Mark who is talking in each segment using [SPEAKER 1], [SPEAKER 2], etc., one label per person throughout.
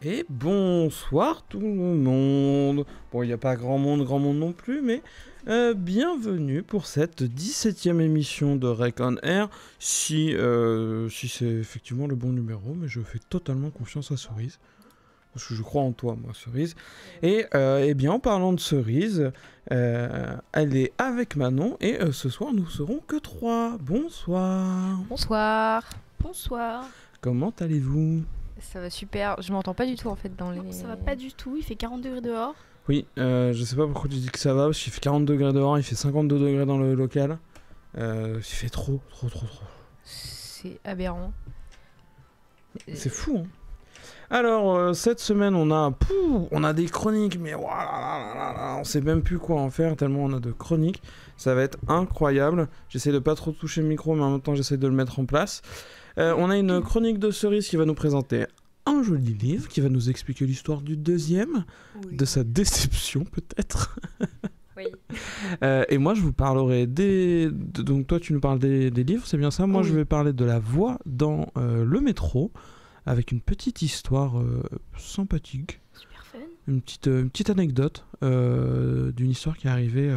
[SPEAKER 1] Et bonsoir tout le monde. Bon, il n'y a pas grand monde non plus, mais bienvenue pour cette 17e émission de Rec on Air. Si c'est effectivement le bon numéro, mais je fais totalement confiance à Cerise. Parce que je crois en toi, moi, Cerise. Et bien, en parlant de Cerise, elle est avec Manon, et ce soir, nous serons que 3. Bonsoir.
[SPEAKER 2] Bonsoir.
[SPEAKER 3] Bonsoir.
[SPEAKER 1] Comment allez-vous ?
[SPEAKER 2] Ça va super. Je m'entends pas du tout en fait dans les...
[SPEAKER 3] Non, ça va pas du tout, il fait 40 degrés dehors.
[SPEAKER 1] Oui, je sais pas pourquoi tu dis que ça va, parce qu'il fait 40 degrés dehors, il fait 52 degrés dans le local. Il fait trop.
[SPEAKER 2] C'est aberrant.
[SPEAKER 1] C'est fou, hein. Alors, cette semaine, on a des chroniques, mais voilà, on sait même plus quoi en faire, tellement on a de chroniques. Ça va être incroyable. J'essaie de pas trop toucher le micro, mais en même temps, j'essaie de le mettre en place. On a une chronique de Cerise qui va nous présenter un joli livre, qui va nous expliquer l'histoire du deuxième, de sa déception peut-être.
[SPEAKER 2] Oui.
[SPEAKER 1] Et moi, je vous parlerai donc toi, tu nous parles des livres, c'est bien ça ? Moi,
[SPEAKER 2] Oui.
[SPEAKER 1] je vais parler de la voix dans le métro, avec une petite histoire sympathique.
[SPEAKER 3] Super fun.
[SPEAKER 1] Une petite anecdote d'une histoire qui est arrivée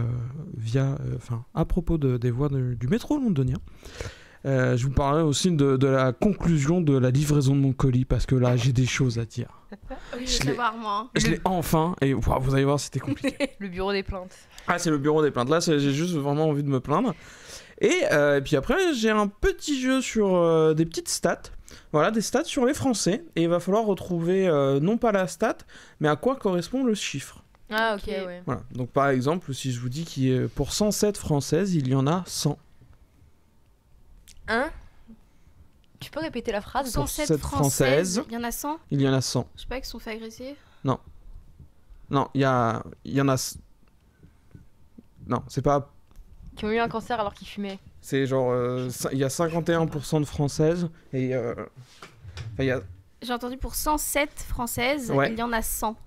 [SPEAKER 1] à propos des voies du métro londonien. Je vous parlerai aussi de la conclusion de la livraison de mon colis, parce que là, j'ai des choses à dire.
[SPEAKER 3] Oui, je veux savoir, moi.
[SPEAKER 1] Je l'ai enfin, et wow, vous allez voir, c'était compliqué.
[SPEAKER 2] Le bureau des plaintes.
[SPEAKER 1] Ah, c'est le bureau des plaintes. Là, j'ai juste vraiment envie de me plaindre. Et puis après, j'ai un petit jeu sur des petites stats. Voilà, des stats sur les Français. Et il va falloir retrouver non pas la stat, mais à quoi correspond le chiffre.
[SPEAKER 2] Ah ok,
[SPEAKER 3] Ok.
[SPEAKER 2] ouais.
[SPEAKER 1] Voilà. Donc par exemple, si je vous dis qu'il y a, pour 107 françaises, il y en a 100.
[SPEAKER 2] Hein ? Tu peux répéter la phrase ?
[SPEAKER 1] Pour
[SPEAKER 3] 107
[SPEAKER 1] cette
[SPEAKER 3] françaises,
[SPEAKER 1] française.
[SPEAKER 3] il y en a 100.
[SPEAKER 1] Il y en a 100.
[SPEAKER 3] Je sais pas, qu'ils se sont fait agresser.
[SPEAKER 1] Non, il y en a... Non, c'est pas...
[SPEAKER 2] Qui ont eu un cancer alors qu'ils fumaient.
[SPEAKER 1] C'est genre... il y a 51% de françaises, et... il y a...
[SPEAKER 3] J'ai entendu pour 107 françaises,
[SPEAKER 1] Ouais.
[SPEAKER 3] il y en a 100.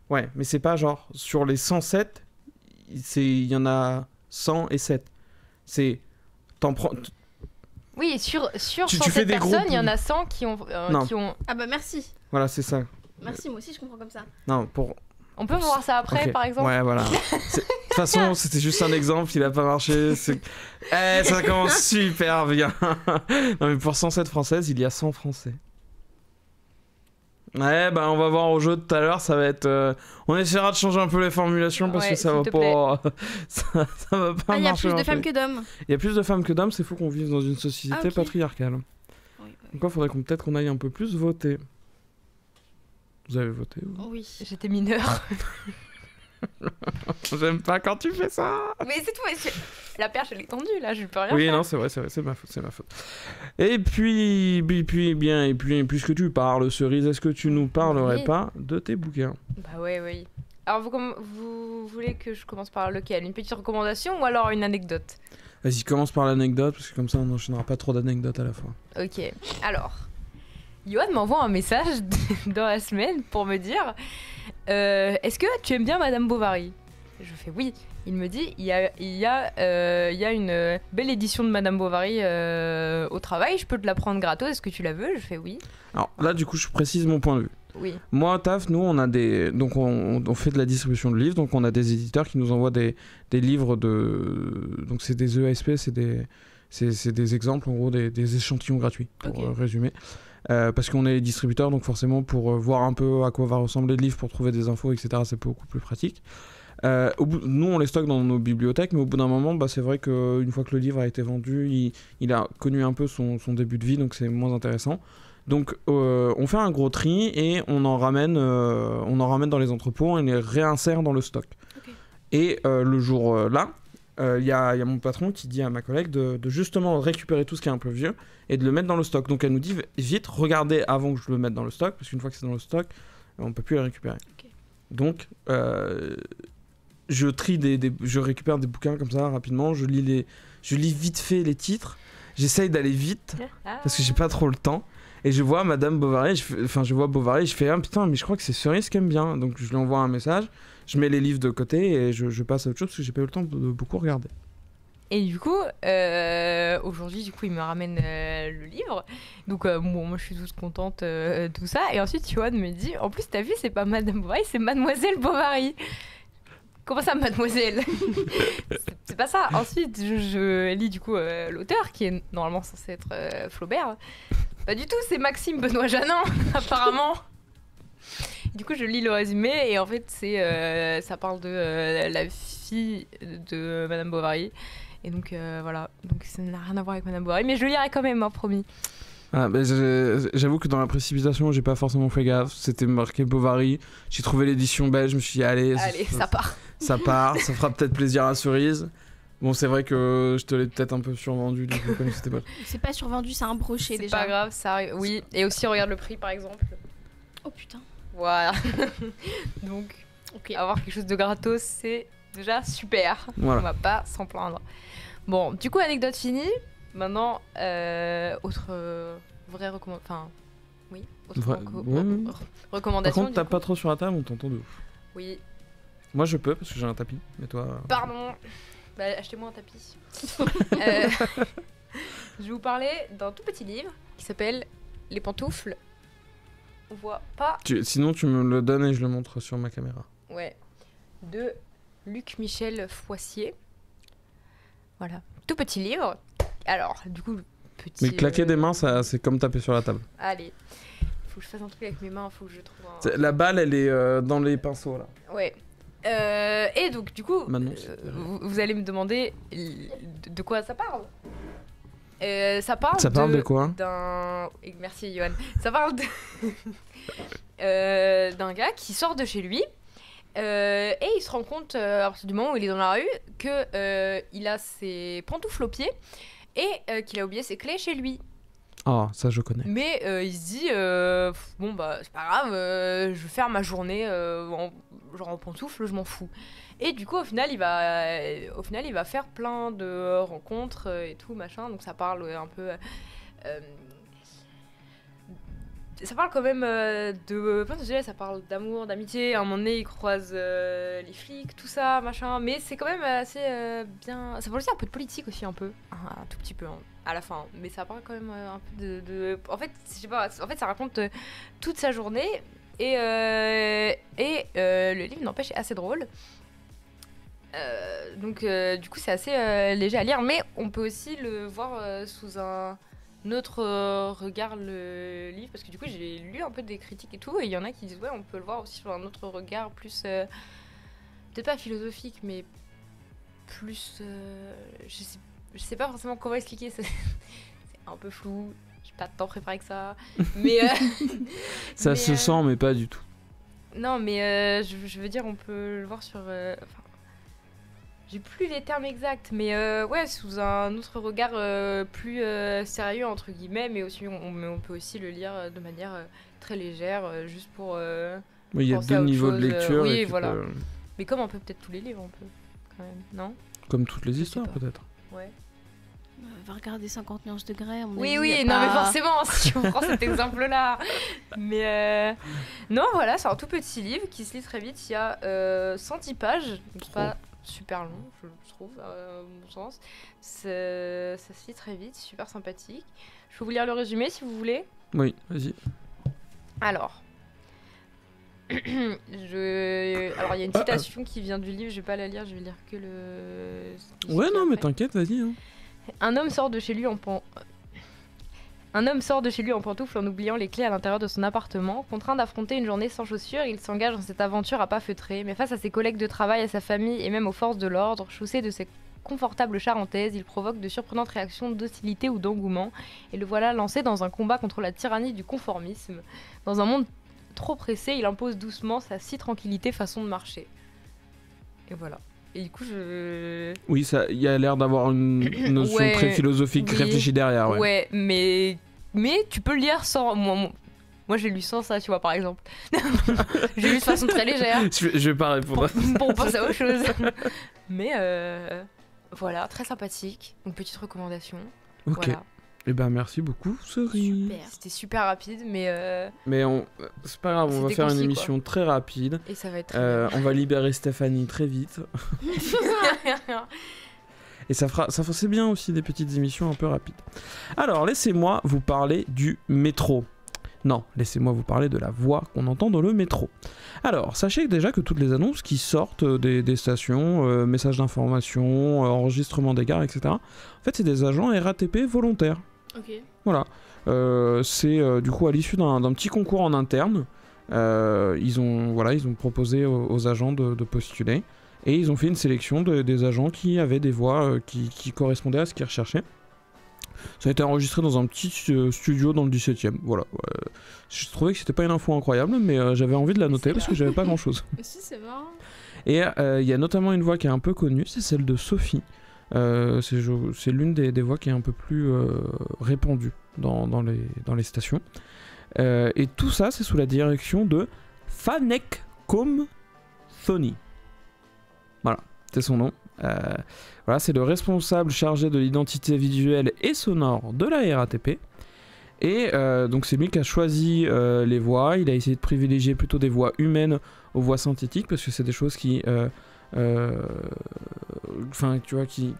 [SPEAKER 1] Ouais, mais c'est pas genre... Sur les 107, il y en a 100 et 7. C'est... T'en prends...
[SPEAKER 2] Oui, sur
[SPEAKER 1] Tu
[SPEAKER 2] 107
[SPEAKER 1] fais des
[SPEAKER 2] personnes,
[SPEAKER 1] groupes.
[SPEAKER 2] il y en a 100 qui ont...
[SPEAKER 1] Non.
[SPEAKER 3] Ah bah merci.
[SPEAKER 1] Voilà, c'est ça.
[SPEAKER 3] Merci, moi aussi je comprends comme ça.
[SPEAKER 1] Non, pour...
[SPEAKER 2] On peut voir ça après,
[SPEAKER 1] Ok.
[SPEAKER 2] par exemple ?
[SPEAKER 1] Ouais, voilà. De toute façon, c'était juste un exemple, il a pas marché. Ça commence super bien. Non, mais pour 107 françaises, il y a 100 français. Ouais, bah on va voir au jeu tout à l'heure, ça va être... On essaiera de changer un peu les formulations parce
[SPEAKER 2] Ouais,
[SPEAKER 1] que ça
[SPEAKER 2] s'il
[SPEAKER 1] va
[SPEAKER 2] te
[SPEAKER 1] pas... ça va pas
[SPEAKER 3] Ah, il y a
[SPEAKER 1] marcher.
[SPEAKER 3] plus de
[SPEAKER 1] en
[SPEAKER 3] femmes
[SPEAKER 1] fait.
[SPEAKER 3] que d'hommes.
[SPEAKER 1] Il y a plus de femmes que d'hommes, c'est fou qu'on vive dans une société
[SPEAKER 3] Ah, ok.
[SPEAKER 1] patriarcale.
[SPEAKER 3] Oui, bah oui.
[SPEAKER 1] Donc il faudrait peut-être qu'on aille un peu plus voter. Vous avez voté vous
[SPEAKER 3] Oh oui.
[SPEAKER 2] J'étais mineure.
[SPEAKER 1] J'aime pas quand tu fais ça.
[SPEAKER 2] Mais c'est tout, la perche elle est tendue là, je peux rien
[SPEAKER 1] Oui,
[SPEAKER 2] faire.
[SPEAKER 1] non, c'est vrai, c'est ma faute. Et puis, puisque tu parles, Cerise, est-ce que tu nous parlerais
[SPEAKER 2] Oui.
[SPEAKER 1] pas de tes bouquins ?
[SPEAKER 2] Bah ouais, oui. Alors vous voulez que je commence par lequel ? Une petite recommandation ou alors une anecdote ?
[SPEAKER 1] Vas-y, commence par l'anecdote, parce que comme ça, on n'enchaînera pas trop d'anecdotes à la fois.
[SPEAKER 2] Ok, alors, Johan m'envoie un message dans la semaine pour me dire est-ce que tu aimes bien Madame Bovary ? Je fais oui. Il me dit il y a une belle édition de Madame Bovary au travail, je peux te la prendre gratos, est-ce que tu la veux ? Je fais oui.
[SPEAKER 1] Alors là, du coup, je précise mon point de vue.
[SPEAKER 2] Oui.
[SPEAKER 1] Moi, TAF, nous, on a des... Donc, on fait de la distribution de livres, donc on a des éditeurs qui nous envoient des livres de... Donc, c'est des ESP, c'est des exemples, en gros, des échantillons gratuits, pour
[SPEAKER 2] Ok.
[SPEAKER 1] résumer. Parce qu'on est distributeur, donc forcément, pour voir un peu à quoi va ressembler le livre, pour trouver des infos, etc., c'est beaucoup plus pratique. Nous, on les stocke dans nos bibliothèques, mais au bout d'un moment, bah, c'est vrai qu'une fois que le livre a été vendu, il a connu un peu son début de vie, donc c'est moins intéressant. Donc on fait un gros tri et on en ramène dans les entrepôts et on les réinsère dans le stock.
[SPEAKER 3] Ok.
[SPEAKER 1] Et le jour là, il y a mon patron qui dit à ma collègue de justement récupérer tout ce qui est un peu vieux et de le mettre dans le stock. Donc elle nous dit vite, regardez avant que je le mette dans le stock, parce qu'une fois que c'est dans le stock, on peut plus les récupérer.
[SPEAKER 3] Ok.
[SPEAKER 1] Donc je trie je récupère des bouquins comme ça rapidement, je lis vite fait les titres, j'essaye d'aller vite parce que j'ai pas trop le temps. Et je vois Madame Bovary, je vois Bovary, je fais ah putain, mais je crois que c'est Cerise qui aime bien. Donc je lui envoie un message, je mets les livres de côté et je passe à autre chose parce que j'ai pas eu le temps de beaucoup regarder.
[SPEAKER 2] Et du coup, aujourd'hui, il me ramène le livre. Donc, bon, moi, je suis toute contente, tout ça. Et ensuite, Johan me dit, en plus, t'as vu, c'est pas Madame Bovary, c'est Mademoiselle Bovary. Comment ça, Mademoiselle? C'est pas ça. Ensuite, je lis du coup l'auteur, qui est normalement censé être Flaubert. Pas du tout, c'est Maxime Benoît Janin, apparemment. Du coup, je lis le résumé et en fait, ça parle de la fille de Madame Bovary. Et donc, voilà. Donc, ça n'a rien à voir avec Madame Bovary, mais je le lirai quand même, hein, promis.
[SPEAKER 1] Ah, bah, j'avoue que dans la précipitation, j'ai pas forcément fait gaffe. C'était marqué Bovary. J'ai trouvé l'édition belge, je me suis dit, allez,
[SPEAKER 2] ça part.
[SPEAKER 1] Ça part, ça fera peut-être plaisir à Cerise. Bon, c'est vrai que je te l'ai peut-être un peu survendu, du coup, comme c'était pas.
[SPEAKER 3] C'est pas survendu, c'est un brochet déjà.
[SPEAKER 2] C'est pas grave, ça arrive. Oui, et aussi, regarde le prix, par exemple.
[SPEAKER 3] Oh putain.
[SPEAKER 2] Voilà. Donc, avoir quelque chose de gratos, c'est déjà super.
[SPEAKER 1] Voilà.
[SPEAKER 2] On va pas s'en plaindre. Bon, du coup, anecdote finie. Maintenant, autre vraie recommandation. Enfin, oui. Autre recommandation.
[SPEAKER 1] Par contre, tape pas trop sur la table, on t'entend de ouf.
[SPEAKER 2] Oui.
[SPEAKER 1] Moi, je peux parce que j'ai un tapis, mais toi.
[SPEAKER 2] Pardon. Bah, achetez-moi un tapis. Je vais vous parler d'un tout petit livre qui s'appelle Les pantoufles. On voit pas.
[SPEAKER 1] Sinon, tu me le donnes et je le montre sur ma caméra.
[SPEAKER 2] Ouais. De Luc-Michel Foissier. Voilà. Tout petit livre. Alors, du coup, petit.
[SPEAKER 1] Mais claquer des mains, c'est comme taper sur la table.
[SPEAKER 2] Allez. Faut que je fasse un truc avec mes mains, faut que je trouve un.
[SPEAKER 1] La balle, elle est dans les pinceaux là.
[SPEAKER 2] Ouais. Et donc, du coup,
[SPEAKER 1] Manon,
[SPEAKER 2] vous allez me demander de quoi ça parle. Ça parle
[SPEAKER 1] de quoi?
[SPEAKER 2] Merci, Johan. Ça parle d'un gars qui sort de chez lui et il se rend compte, à partir du moment où il est dans la rue, qu'il a ses pantoufles aux pieds et qu'il a oublié ses clés chez lui.
[SPEAKER 1] Ah, ça je connais.
[SPEAKER 2] Mais il se dit, bon bah c'est pas grave, je vais faire ma journée en pantoufles, je m'en fous. Et du coup au final il va faire plein de rencontres et tout machin, donc ça parle un peu... ça parle quand même de plein de sujets, ça parle d'amour, d'amitié, à un moment donné il croise les flics, tout ça, machin, mais c'est quand même assez bien... Ça parle aussi un peu de politique aussi, un peu, un tout petit peu, hein, à la fin, mais ça parle quand même un peu de... En fait, je sais pas, ça raconte toute sa journée, et le livre n'empêche est assez drôle. Donc du coup c'est assez léger à lire, mais on peut aussi le voir sous un autre regard, le livre, parce que du coup j'ai lu un peu des critiques et tout, et il y en a qui disent ouais on peut le voir aussi sur un autre regard plus peut-être pas philosophique mais plus je sais pas forcément comment expliquer, c'est un peu flou, j'ai pas de temps préparé que ça, mais
[SPEAKER 1] ça se sent mais pas du tout.
[SPEAKER 2] Non mais je veux dire on peut le voir sur j'ai plus les termes exacts, mais ouais, sous un autre regard plus sérieux, entre guillemets, mais aussi on peut aussi le lire de manière très légère, juste pour
[SPEAKER 1] oui, il y a deux niveaux de lecture.
[SPEAKER 2] Oui, voilà. Mais comme un peu peut-être tous les livres, on peut, quand même, non?
[SPEAKER 1] Comme toutes les histoires, peut-être.
[SPEAKER 2] Ouais.
[SPEAKER 3] Va regarder 50 nuances de Grey.
[SPEAKER 2] Oui, non, mais forcément, si on prend cet exemple-là. Mais non, voilà, c'est un tout petit livre qui se lit très vite. Il y a 110 pages, donc pas super long, je trouve, à mon sens. Ça se lit très vite, super sympathique. Je peux vous lire le résumé si vous voulez.
[SPEAKER 1] Oui, vas-y.
[SPEAKER 2] Alors, il y a une citation qui vient du livre, je vais pas la lire, je vais lire que le...
[SPEAKER 1] Ouais, non, mais t'inquiète, vas-y. Hein.
[SPEAKER 2] Un homme sort de chez lui en pantoufles en oubliant les clés à l'intérieur de son appartement. Contraint d'affronter une journée sans chaussures, il s'engage dans cette aventure à pas feutrer. Mais face à ses collègues de travail, à sa famille et même aux forces de l'ordre, chaussé de ses confortables charentaises, il provoque de surprenantes réactions d'hostilité ou d'engouement. Et le voilà lancé dans un combat contre la tyrannie du conformisme. Dans un monde trop pressé, il impose doucement sa si tranquillité façon de marcher. Et voilà. Et du coup,
[SPEAKER 1] oui, il y a l'air d'avoir une notion très philosophique réfléchie derrière.
[SPEAKER 2] Ouais, mais tu peux le lire sans... Moi, j'ai lu sans ça, tu vois, par exemple. J'ai lu de façon très légère.
[SPEAKER 1] Je vais pas répondre.
[SPEAKER 2] Pour penser à autre chose. Mais voilà, très sympathique. Une petite recommandation.
[SPEAKER 1] Ok. Voilà. Eh ben, merci beaucoup, Cerise.
[SPEAKER 2] Super. C'était super rapide, mais...
[SPEAKER 1] Mais c'est pas grave, on va faire une émission très rapide.
[SPEAKER 2] Et ça va être très bien.
[SPEAKER 1] On va libérer Stéphanie très vite. Et c'est bien aussi des petites émissions un peu rapides. Alors, laissez-moi vous parler du métro. Non, laissez-moi vous parler de la voix qu'on entend dans le métro. Alors, sachez déjà que toutes les annonces qui sortent des stations, messages d'information, enregistrement des gares, etc., en fait, c'est des agents RATP volontaires.
[SPEAKER 3] Ok.
[SPEAKER 1] Voilà. C'est du coup à l'issue d'un petit concours en interne. Ils ont proposé aux agents de postuler. Et ils ont fait une sélection des agents qui avaient des voix qui correspondaient à ce qu'ils recherchaient. Ça a été enregistré dans un petit studio dans le 17e. Voilà. Je trouvais que c'était pas une info incroyable, mais j'avais envie de la noter parce que j'avais pas grand chose.
[SPEAKER 3] Mais si, c'est marrant.
[SPEAKER 1] Et il y a notamment une voix qui est un peu connue, c'est celle de Sophie. C'est l'une des voix qui est un peu plus répandue dans les stations. Et tout ça, c'est sous la direction de Fanek Kom Thoni. Voilà, c'est son nom. Voilà, c'est le responsable chargé de l'identité visuelle et sonore de la RATP. Et donc c'est lui qui a choisi les voix. Il a essayé de privilégier plutôt des voix humaines aux voix synthétiques parce que c'est des choses qui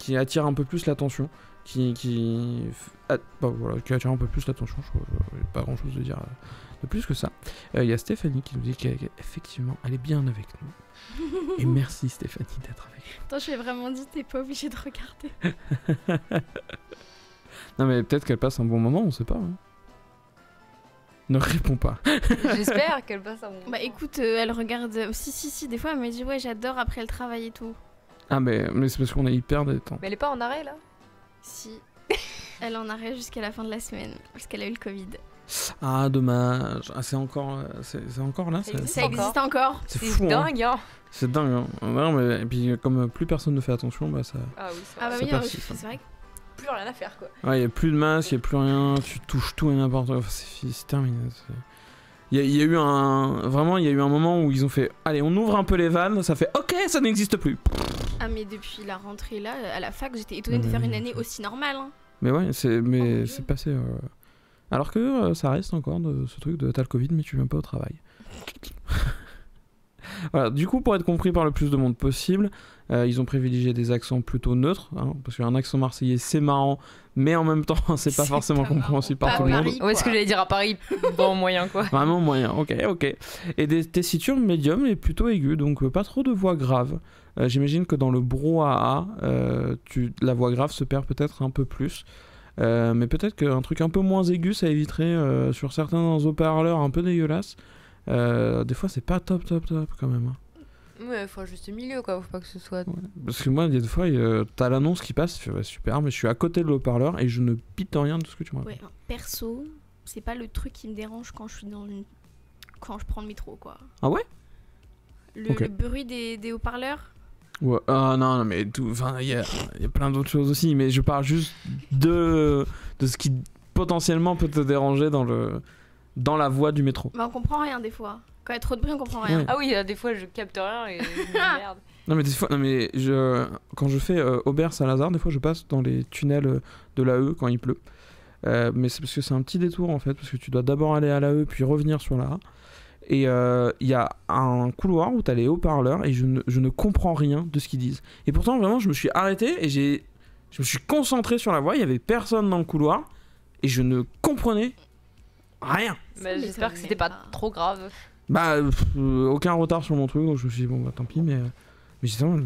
[SPEAKER 1] qui attirent un peu plus l'attention, qui attire un peu plus l'attention. Je n'ai pas grand chose à dire de plus que ça. Il y a Stéphanie qui nous dit qu'effectivement elle est bien avec nous. Et merci Stéphanie d'être avec nous.
[SPEAKER 3] Attends, je l'ai vraiment dit, t'es pas obligé de regarder.
[SPEAKER 1] Non mais peut-être qu'elle passe un bon moment, on sait pas. Hein. Ne réponds pas.
[SPEAKER 2] J'espère qu'elle passe un bon moment.
[SPEAKER 3] Bah écoute, elle regarde. Si, des fois elle me dit ouais, j'adore après le travail et tout.
[SPEAKER 1] Ah mais c'est parce qu'on est hyper détente.
[SPEAKER 2] Mais elle est pas en arrêt là?
[SPEAKER 3] Si. Elle en arrête jusqu'à la fin de la semaine, parce qu'elle a eu le Covid.
[SPEAKER 1] Ah dommage. Ah, c'est encore là.
[SPEAKER 3] Ça existe encore.
[SPEAKER 1] C'est fou,
[SPEAKER 2] dingue hein.
[SPEAKER 1] C'est dingue. Hein. Non, mais, et puis comme plus personne ne fait attention, bah ça.
[SPEAKER 2] Ah oui, c'est
[SPEAKER 3] Ah bah
[SPEAKER 2] vrai.
[SPEAKER 3] oui,
[SPEAKER 1] persiste,
[SPEAKER 3] c'est vrai que
[SPEAKER 2] Plus rien à faire quoi.
[SPEAKER 1] Ouais, y a plus de masque, y a plus rien. Tu touches tout et n'importe quoi. Enfin, c'est terminé. Il y a eu un moment où ils ont fait allez, on ouvre un peu les vannes, ça fait ok, ça n'existe plus.
[SPEAKER 3] Ah mais depuis la rentrée là, à la fac, j'étais étonnée de faire une année aussi normale. Hein.
[SPEAKER 1] Mais ouais, c'est passé. Alors que ça reste encore de ce truc de t'as le Covid mais tu viens pas au travail. Voilà, du coup pour être compris par le plus de monde possible, ils ont privilégié des accents plutôt neutres, hein, parce qu'un accent marseillais c'est marrant, mais en même temps c'est pas forcément compréhensible par tout le monde.
[SPEAKER 2] Où est-ce que j'allais dire à Paris? Bon moyen quoi.
[SPEAKER 1] Vraiment moyen, ok. Et des tessitures médium et plutôt aiguës, donc pas trop de voix grave. J'imagine que dans le brouhaha, la voix grave se perd peut-être un peu plus. Mais peut-être qu'un truc un peu moins aigu, ça éviterait sur certains haut-parleurs un peu dégueulasses. Des fois, c'est pas top quand même. Hein.
[SPEAKER 2] Ouais, faut un juste milieu quoi, faut pas que ce soit.
[SPEAKER 1] Ouais. Parce que moi, il y a des fois, t'as l'annonce qui passe, tu fais ouais, super, mais je suis à côté de l'haut-parleur et je ne pite rien de ce que tu me racontes.
[SPEAKER 3] Ouais, perso, c'est pas le truc qui me dérange quand je suis quand je prends le métro quoi.
[SPEAKER 1] Ah ouais?
[SPEAKER 3] Le bruit des haut-parleurs.
[SPEAKER 1] Ouais. Ah non, mais il y a plein d'autres choses aussi, mais je parle juste de ce qui potentiellement peut te déranger dans la voie du métro.
[SPEAKER 3] Bah on comprend rien des fois. Quand il y a trop de bruit, on comprend rien.
[SPEAKER 1] Ouais.
[SPEAKER 2] Ah oui, des fois je capte rien et je me dis merde.
[SPEAKER 1] Non mais des fois, quand je fais Aubert-Saint-Lazare, des fois je passe dans les tunnels de l'AE quand il pleut. Mais c'est parce que c'est un petit détour en fait, parce que tu dois d'abord aller à l'AE puis revenir sur la A. Et il y a un couloir où t'as les haut-parleurs et je ne comprends rien de ce qu'ils disent. Et pourtant vraiment je me suis arrêté et je me suis concentré sur la voie, il y avait personne dans le couloir et je ne comprenais rien.
[SPEAKER 2] Bah, j'espère que c'était pas trop grave.
[SPEAKER 1] Bah aucun retard sur mon truc, donc je me suis dit bon bah tant pis, mais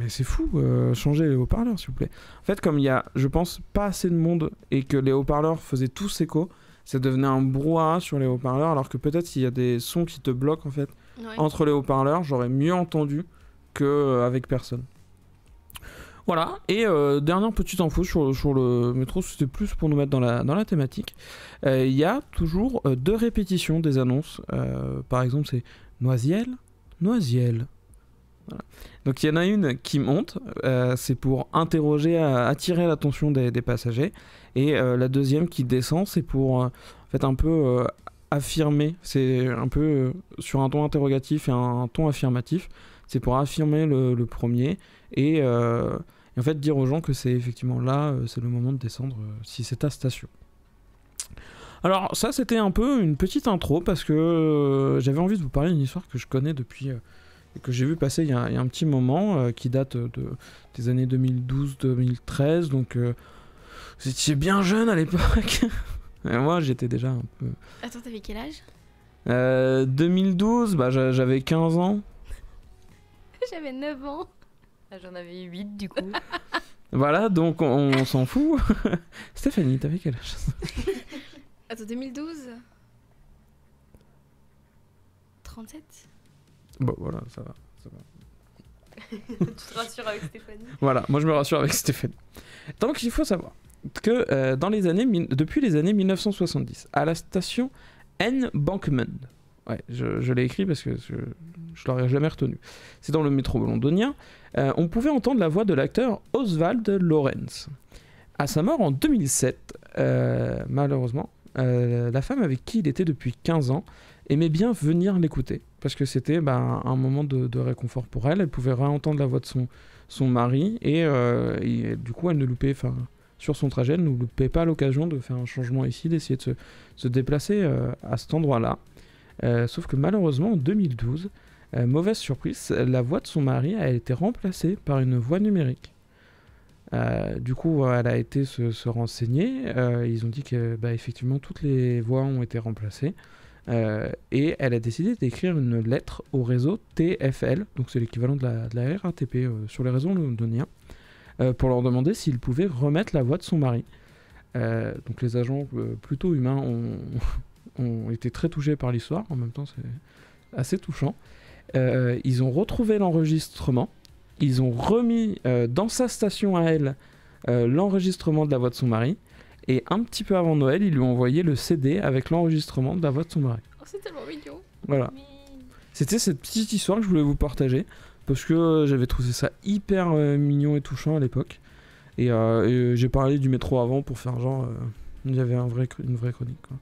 [SPEAKER 1] c'est fou, changez les haut-parleurs s'il vous plaît. En fait comme il y a, je pense, pas assez de monde et que les haut-parleurs faisaient tous écho, ça devenait un brouhaha sur les haut-parleurs, alors que peut-être s'il y a des sons qui te bloquent en fait entre les haut-parleurs, j'aurais mieux entendu qu'avec personne. Voilà, et dernière petite info sur le métro, c'était plus pour nous mettre dans la thématique. Il y a toujours 2 répétitions des annonces. Par exemple, c'est Noisiel. Voilà. Donc il y en a une qui monte, c'est pour interroger, attirer l'attention des passagers. Et la deuxième qui descend, c'est pour en fait un peu affirmer, c'est un peu sur un ton interrogatif et un ton affirmatif. C'est pour affirmer le premier et en fait dire aux gens que c'est effectivement là, c'est le moment de descendre si c'est ta station. Alors ça c'était un peu une petite intro parce que j'avais envie de vous parler d'une histoire que je connais depuis et que j'ai vu passer il y a un petit moment, qui date des années 2012-2013, donc vous étiez bien jeune à l'époque. Et moi j'étais déjà un peu...
[SPEAKER 3] Attends, t'avais quel âge?
[SPEAKER 1] 2012, bah, j'avais 15 ans.
[SPEAKER 3] J'avais 9 ans.
[SPEAKER 2] Ah, j'en avais 8 du coup.
[SPEAKER 1] Voilà, donc on s'en fout. Stéphanie, t'avais quel âge?
[SPEAKER 3] Attends, 2012 37.
[SPEAKER 1] Bon, voilà, ça va.
[SPEAKER 2] Tu te rassures avec Stéphanie?
[SPEAKER 1] Voilà, moi je me rassure avec Stéphanie. Donc il faut savoir que depuis les années 1970, à la station N-Bankman, ouais, je l'ai écrit parce que je l'aurais jamais retenu, c'est dans le métro londonien, on pouvait entendre la voix de l'acteur Oswald Lorenz. À sa mort en 2007, malheureusement, la femme avec qui il était depuis 15 ans aimait bien venir l'écouter, parce que c'était un moment de réconfort pour elle. Elle pouvait réentendre la voix de son mari, et du coup elle ne loupait, sur son trajet, elle ne loupait pas l'occasion de faire un changement ici, d'essayer de se déplacer à cet endroit-là. Sauf que malheureusement en 2012, mauvaise surprise, la voix de son mari a été remplacée par une voix numérique. Du coup, elle a été se renseigner. Ils ont dit que effectivement toutes les voix ont été remplacées. Et elle a décidé d'écrire une lettre au réseau TFL, donc c'est l'équivalent de la RATP sur les réseaux londoniens, pour leur demander s'ils pouvaient remettre la voix de son mari. Donc les agents plutôt humains ont été très touchés par l'histoire, en même temps c'est assez touchant. Ils ont retrouvé l'enregistrement, ils ont remis dans sa station à elle l'enregistrement de la voix de son mari. Et un petit peu avant Noël, ils lui ont envoyé le CD avec l'enregistrement de la voix de son mari.
[SPEAKER 3] Oh, c'est tellement mignon.
[SPEAKER 1] Voilà. C'était cette petite histoire que je voulais vous partager, parce que j'avais trouvé ça hyper mignon et touchant à l'époque. Et j'ai parlé du métro avant pour faire genre... il y avait une vraie chronique, quoi.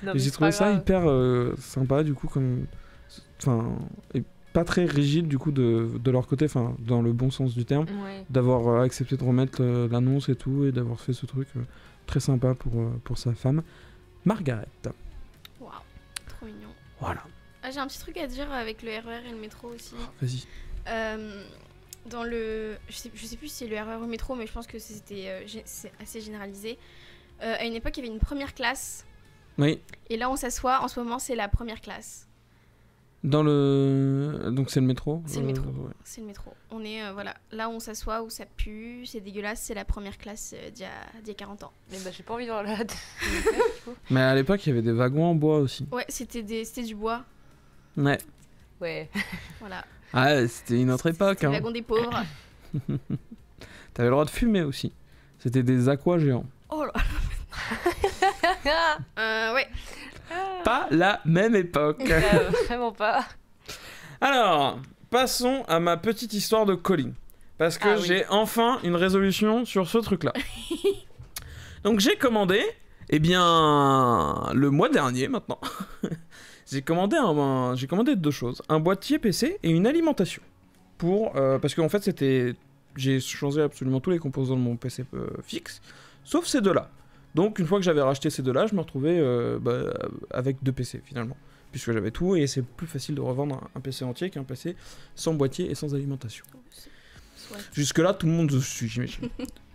[SPEAKER 2] Non,
[SPEAKER 1] et j'ai trouvé ça hyper sympa, du coup, comme... et pas très rigide, du coup, de leur côté, dans le bon sens du terme.
[SPEAKER 2] Ouais.
[SPEAKER 1] D'avoir accepté de remettre l'annonce et tout, et d'avoir fait ce truc très sympa pour sa femme, Margaret.
[SPEAKER 3] Waouh, trop mignon.
[SPEAKER 1] Voilà.
[SPEAKER 3] Ah, j'ai un petit truc à dire avec le RER et le métro aussi.
[SPEAKER 1] Vas-y.
[SPEAKER 3] Dans le... Je sais plus si c'est le RER ou le métro, mais je pense que c'est assez généralisé. À une époque, il y avait une première classe.
[SPEAKER 1] Oui.
[SPEAKER 3] Et là, on s'assoit. En ce moment, c'est la première classe.
[SPEAKER 1] Donc c'est le métro.
[SPEAKER 3] C'est le métro.
[SPEAKER 1] Ouais.
[SPEAKER 3] C'est le métro. On est voilà, là où on s'assoit, où ça pue, c'est dégueulasse, c'est la première classe d'il y a 40 ans.
[SPEAKER 2] Mais j'ai pas envie de voir là.
[SPEAKER 1] Mais à l'époque, il y avait des wagons en bois aussi.
[SPEAKER 3] Ouais, c'était du bois.
[SPEAKER 1] Ouais.
[SPEAKER 2] Ouais.
[SPEAKER 3] Voilà.
[SPEAKER 1] Ah, c'était une autre époque.
[SPEAKER 3] C'était le wagon des pauvres.
[SPEAKER 1] T'avais le droit de fumer aussi. C'était des aquas géants.
[SPEAKER 3] Oh là. Ouais.
[SPEAKER 1] Pas la même époque.
[SPEAKER 2] Vraiment pas.
[SPEAKER 1] Alors, passons à ma petite histoire de Colin. Parce que
[SPEAKER 2] oui.
[SPEAKER 1] j'ai enfin une résolution sur ce truc-là. Donc j'ai commandé, le mois dernier maintenant, j'ai commandé deux choses. Un boîtier PC et une alimentation. Parce qu'en fait j'ai changé absolument tous les composants de mon PC fixe, sauf ces deux-là. Donc une fois que j'avais racheté ces deux-là, je me retrouvais avec deux PC finalement. Puisque j'avais tout, et c'est plus facile de revendre un PC entier qu'un PC sans boîtier et sans alimentation. Jusque-là, tout le monde suit, j'imagine.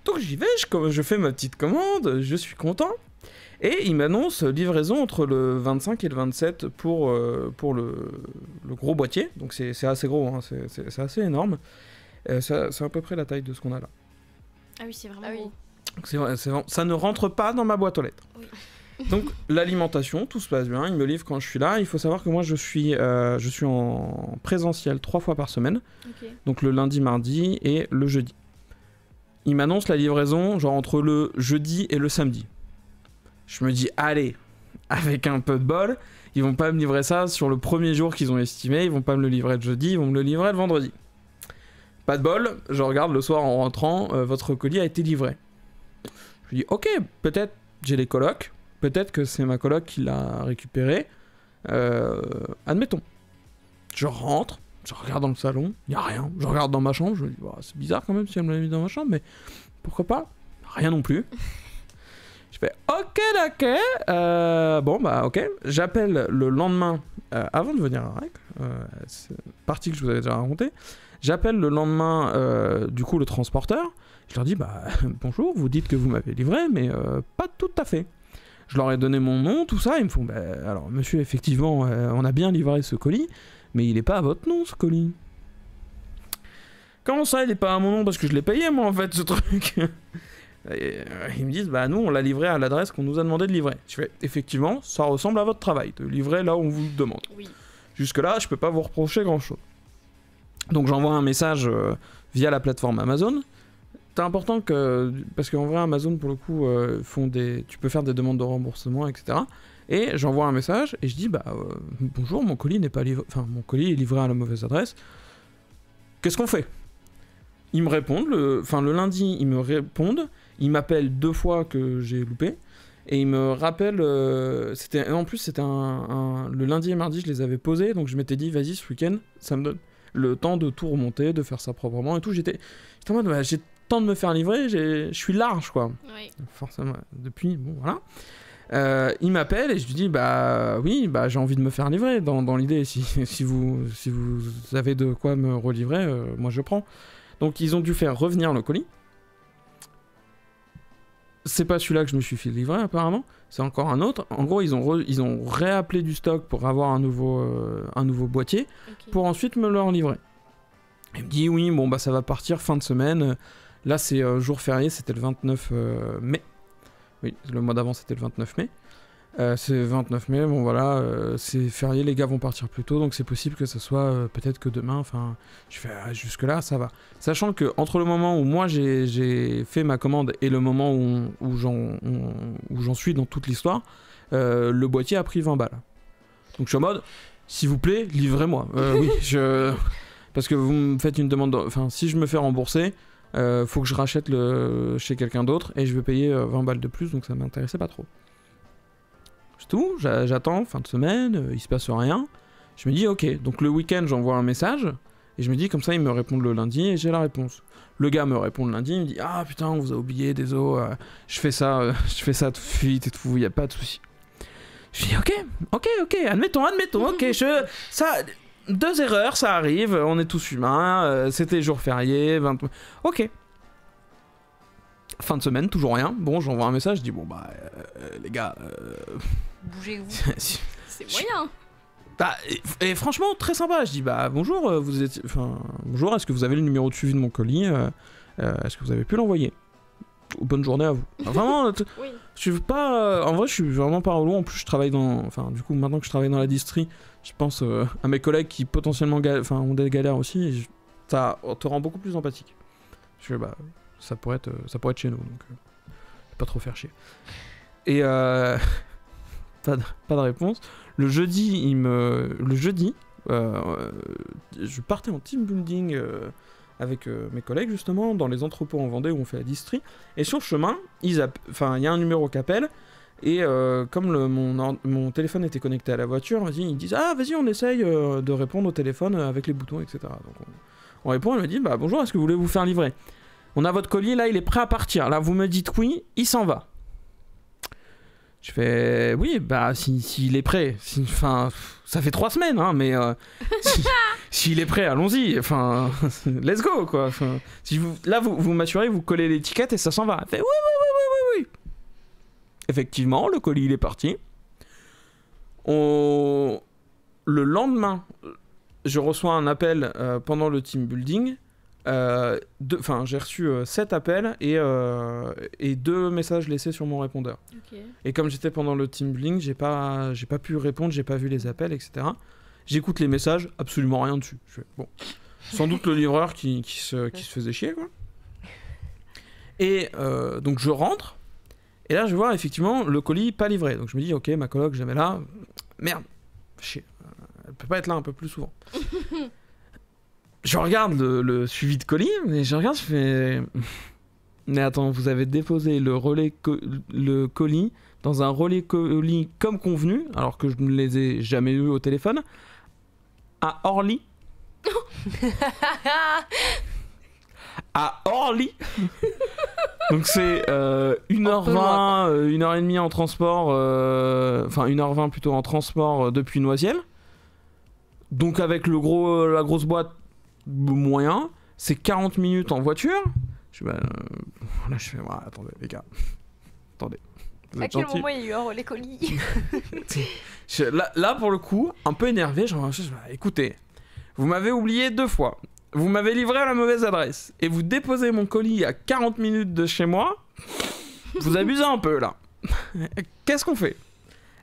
[SPEAKER 1] Donc j'y vais, je fais ma petite commande, je suis content. Et il m'annonce livraison entre le 25 et le 27 pour le gros boîtier. Donc c'est assez gros, hein, c'est assez énorme. C'est à peu près la taille de ce qu'on a là.
[SPEAKER 3] Ah oui, c'est vraiment gros.
[SPEAKER 1] C'est vrai, ça ne rentre pas dans ma boîte aux lettres.
[SPEAKER 3] Oui.
[SPEAKER 1] Donc l'alimentation, tout se passe bien, il me livre quand je suis là. Il faut savoir que moi je suis en présentiel 3 fois par semaine.
[SPEAKER 3] Okay.
[SPEAKER 1] Donc le lundi, mardi et le jeudi. Il m'annonce la livraison genre entre le jeudi et le samedi. Je me dis allez, avec un peu de bol, ils vont pas me livrer ça sur le premier jour qu'ils ont estimé, ils vont pas me le livrer le jeudi, ils vont me le livrer le vendredi. Pas de bol, je regarde le soir en rentrant, votre colis a été livré. Je me dis ok, peut-être j'ai les colocs, peut-être que c'est ma coloc qui l'a récupéré, admettons. Je rentre, je regarde dans le salon, il n'y a rien. Je regarde dans ma chambre, je me dis bah, c'est bizarre quand même si elle me l'a mis dans ma chambre, mais pourquoi pas, rien non plus. Je fais ok d'accord, bon bah ok, j'appelle le lendemain avant de venir à Rec, c'est une partie que je vous avais déjà racontée, j'appelle le lendemain du coup le transporteur, je leur dis bonjour, vous dites que vous m'avez livré, mais pas tout à fait. Je leur ai donné mon nom, tout ça, ils me font alors monsieur, effectivement, on a bien livré ce colis, mais il est pas à votre nom ce colis. Comment ça, il est pas à mon nom? Parce que je l'ai payé moi en fait ce truc. Et, ils me disent nous on l'a livré à l'adresse qu'on nous a demandé de livrer. Je fais effectivement, ça ressemble à votre travail de livrer là où on vous le demande.
[SPEAKER 3] Oui.
[SPEAKER 1] Jusque là je peux pas vous reprocher grand chose. Donc j'envoie un message via la plateforme Amazon. C'est important parce qu'en vrai Amazon pour le coup tu peux faire des demandes de remboursement, etc. Et j'envoie un message et je dis bonjour, mon colis n'est pas livré, enfin mon colis est livré à la mauvaise adresse. Qu'est-ce qu'on fait? Ils me répondent, le lundi ils me répondent, ils m'appellent 2 fois que j'ai loupé et ils me rappellent, en plus c'était le lundi et mardi je les avais posés, donc je m'étais dit vas-y ce week-end ça me donne le temps de tout remonter, de faire ça proprement et tout. J'étais en mode j'ai le temps de me faire livrer, je suis large quoi.
[SPEAKER 3] Oui.
[SPEAKER 1] Forcément depuis, bon voilà. Il m'appelle et je lui dis oui, j'ai envie de me faire livrer dans l'idée, si vous avez de quoi me relivrer, moi je prends. Donc ils ont dû faire revenir le colis. C'est pas celui-là que je me suis fait livrer apparemment, c'est encore un autre. En gros ils ont réappelé du stock pour avoir un nouveau boîtier, okay, pour ensuite me le livrer. Il me dit oui, ça va partir fin de semaine. Là c'est jour férié, c'était le 29 mai. Oui, le mois d'avant c'était le 29 mai. C'est 29 mai, c'est férié, les gars vont partir plus tôt, donc c'est possible que ça soit peut-être que demain, je fais jusque là ça va. Sachant que entre le moment où moi j'ai fait ma commande et le moment où j'en suis dans toute l'histoire, le boîtier a pris 20 balles. Donc je suis en mode, s'il vous plaît, livrez-moi. Oui, parce que vous me faites une demande, si je me fais rembourser, faut que je rachète chez quelqu'un d'autre et je vais payer 20 balles de plus, donc ça m'intéressait pas trop. C'est tout, j'attends, fin de semaine, il se passe rien. Je me dis ok, donc le week-end j'envoie un message et je me dis comme ça ils me répondent le lundi et j'ai la réponse. Le gars me répond le lundi, il me dit putain on vous a oublié, désolé, je fais ça de suite et tout, y a pas de souci. Je dis ok, admettons, ok, ça, 2 erreurs, ça arrive, on est tous humains, c'était jour férié, ok. Fin de semaine, toujours rien. Bon, j'envoie un message, je dis les gars,
[SPEAKER 3] bougez-vous. C'est moyen.
[SPEAKER 1] Et franchement, très sympa. Je dis bonjour, bonjour, est-ce que vous avez le numéro de suivi de mon colis, est-ce que vous avez pu l'envoyer? Bonne journée à vous. Vraiment, oui. Je suis pas. En vrai, je suis vraiment pas relou. En plus, je travaille du coup, maintenant que je travaille dans la distri, je pense à mes collègues qui potentiellement ont des galères aussi. Et ça te rend beaucoup plus empathique. Je fais ça pourrait être chez nous, donc pas trop faire chier. Et pas de réponse. Le jeudi, je partais en team building avec mes collègues justement dans les entrepôts en Vendée où on fait la distri. Et sur le chemin, il y a un numéro qui appelle. Et comme mon téléphone était connecté à la voiture, ils disent vas-y on essaye de répondre au téléphone avec les boutons, etc. Donc on répond, elle me dit bonjour, est-ce que vous voulez vous faire livrer? On a votre colis, là, il est prêt à partir. Là, vous me dites oui, il s'en va. Je fais oui, s'il est prêt. Ça fait 3 semaines, hein, mais s'il est prêt, allons-y. Let's go, quoi. Vous m'assurez, vous collez l'étiquette et ça s'en va. Elle fait oui. Effectivement, le colis, il est parti. Le lendemain, je reçois un appel pendant le team building. J'ai reçu 7 appels et 2 messages laissés sur mon répondeur. Okay. Et comme j'étais pendant le team building, j'ai pas pu répondre, j'ai pas vu les appels, etc. J'écoute les messages, absolument rien dessus. Je fais, sans doute le livreur qui se faisait chier, quoi. Et donc je rentre, et là je vais voir effectivement le colis pas livré. Donc je me dis, ok, ma coloc, jamais là. Merde, chier. Elle peut pas être là un peu plus souvent. Je regarde le suivi de colis, et je fais... Mais attends, vous avez déposé le colis dans un relais colis comme convenu, alors que je ne les ai jamais eus au téléphone, à Orly. À Orly. Donc c'est 1h20, 1h30 en transport, 1h20 plutôt en transport depuis Noisiel. Donc avec la grosse boîte moyen, c'est 40 minutes en voiture. Là je fais, attendez les gars, attendez.
[SPEAKER 2] À quel moment il y a eu un relais colis?
[SPEAKER 1] Là pour le coup, un peu énervé, écoutez, vous m'avez oublié 2 fois. Vous m'avez livré à la mauvaise adresse et vous déposez mon colis à 40 minutes de chez moi. Vous abusez un peu là. Qu'est-ce qu'on fait?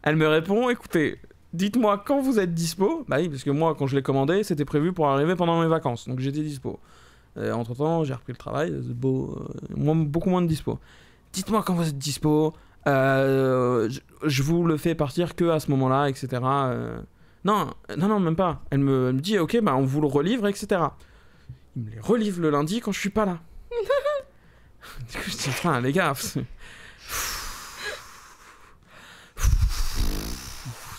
[SPEAKER 1] Elle me répond, écoutez, dites-moi quand vous êtes dispo. Bah oui, parce que moi, quand je l'ai commandé, c'était prévu pour arriver pendant mes vacances. Donc j'étais dispo. Entre-temps, j'ai repris le travail. Beaucoup moins de dispo. Dites-moi quand vous êtes dispo. Je vous le fais partir que à ce moment-là, etc. Non, même pas. Elle me dit, ok, bah on vous le relivre, etc. Il me les relivre le lundi quand je suis pas là. Du coup, je dis, enfin, les gars...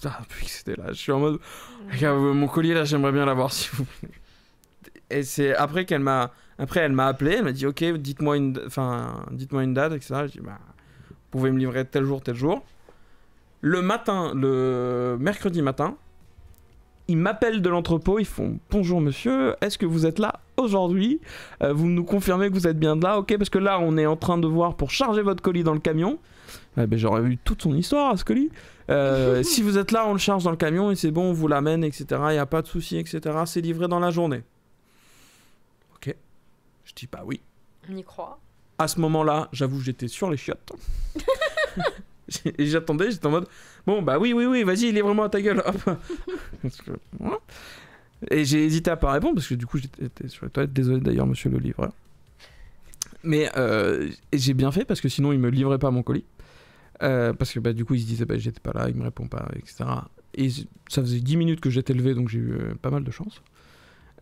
[SPEAKER 1] Depuis que c'était là, je suis en mode... Mon collier, là, j'aimerais bien l'avoir, s'il vous plaît. Et c'est après qu'elle m'a... Après, elle m'a appelé, elle m'a dit, ok, dites-moi une date, etc. Je dis, bah, vous pouvez me livrer tel jour, tel jour. Le mercredi matin, ils m'appellent de l'entrepôt, ils font « Bonjour monsieur, est-ce que vous êtes là aujourd'hui? Vous nous confirmez que vous êtes bien là? Ok, parce que là, on est en train de voir pour charger votre colis dans le camion. » J'aurais vu toute son histoire à ce colis. Si vous êtes là, on le charge dans le camion et c'est bon, on vous l'amène, etc. Il n'y a pas de souci, etc. C'est livré dans la journée. Ok. Je dis « Bah oui. »
[SPEAKER 2] On y croit.
[SPEAKER 1] À ce moment-là, j'avoue, j'étais sur les chiottes. Et j'attendais, j'étais en mode bon bah oui vas-y livre-moi ta gueule, hop. Et j'ai hésité à pas répondre parce que du coup j'étais sur les toilettes, désolé d'ailleurs monsieur le livreur, mais j'ai bien fait parce que sinon il me livrait pas mon colis, parce que bah du coup il se disait bah j'étais pas là, il me répond pas, etc. Et ça faisait 10 minutes que j'étais levé, donc j'ai eu pas mal de chance.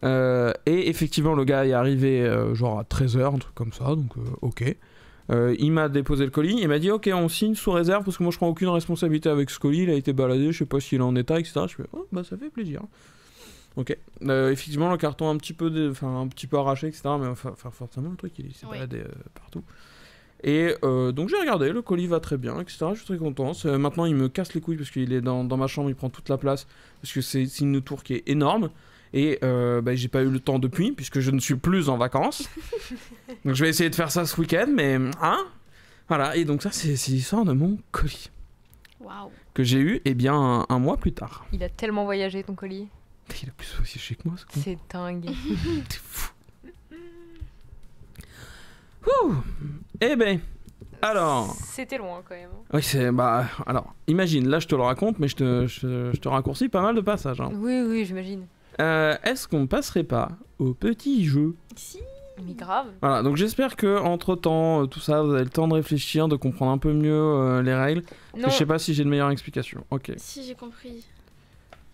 [SPEAKER 1] Et effectivement le gars est arrivé genre à 13h, un truc comme ça, donc ok. Il m'a déposé le colis, il m'a dit ok on signe sous réserve parce que moi je prends aucune responsabilité avec ce colis, il a été baladé, je sais pas s'il est en état, etc. Je fais oh bah ça fait plaisir. Ok. Effectivement le carton un petit peu arraché, etc. Mais enfin forcément le truc il s'est baladé partout. Et donc j'ai regardé, le colis va très bien, etc. Je suis très content. Maintenant il me casse les couilles parce qu'il est dans ma chambre, il prend toute la place parce que c'est une tour qui est énorme. Et j'ai pas eu le temps depuis, puisque je ne suis plus en vacances. Donc je vais essayer de faire ça ce week-end, mais... Voilà, et donc ça, c'est l'histoire de mon colis.
[SPEAKER 3] Waouh.
[SPEAKER 1] Que j'ai eu, un mois plus tard.
[SPEAKER 2] Il a tellement voyagé, ton colis.
[SPEAKER 1] Il a plus voyagé que moi, ce con.
[SPEAKER 2] C'est dingue.
[SPEAKER 1] T'es fou. Ouh. Eh ben... Alors...
[SPEAKER 2] C'était loin, quand même.
[SPEAKER 1] Oui, alors, imagine, là, je te le raconte, mais je te raccourcis pas mal de passages. Hein.
[SPEAKER 2] Oui, j'imagine.
[SPEAKER 1] Est-ce qu'on passerait pas au petit jeu?
[SPEAKER 3] Si.
[SPEAKER 2] Mais grave.
[SPEAKER 1] Voilà, donc j'espère que entre temps, tout ça, vous avez le temps de réfléchir, de comprendre un peu mieux les règles.
[SPEAKER 2] Non.
[SPEAKER 1] Je sais pas si j'ai une meilleure explication. Ok.
[SPEAKER 3] Si, j'ai compris.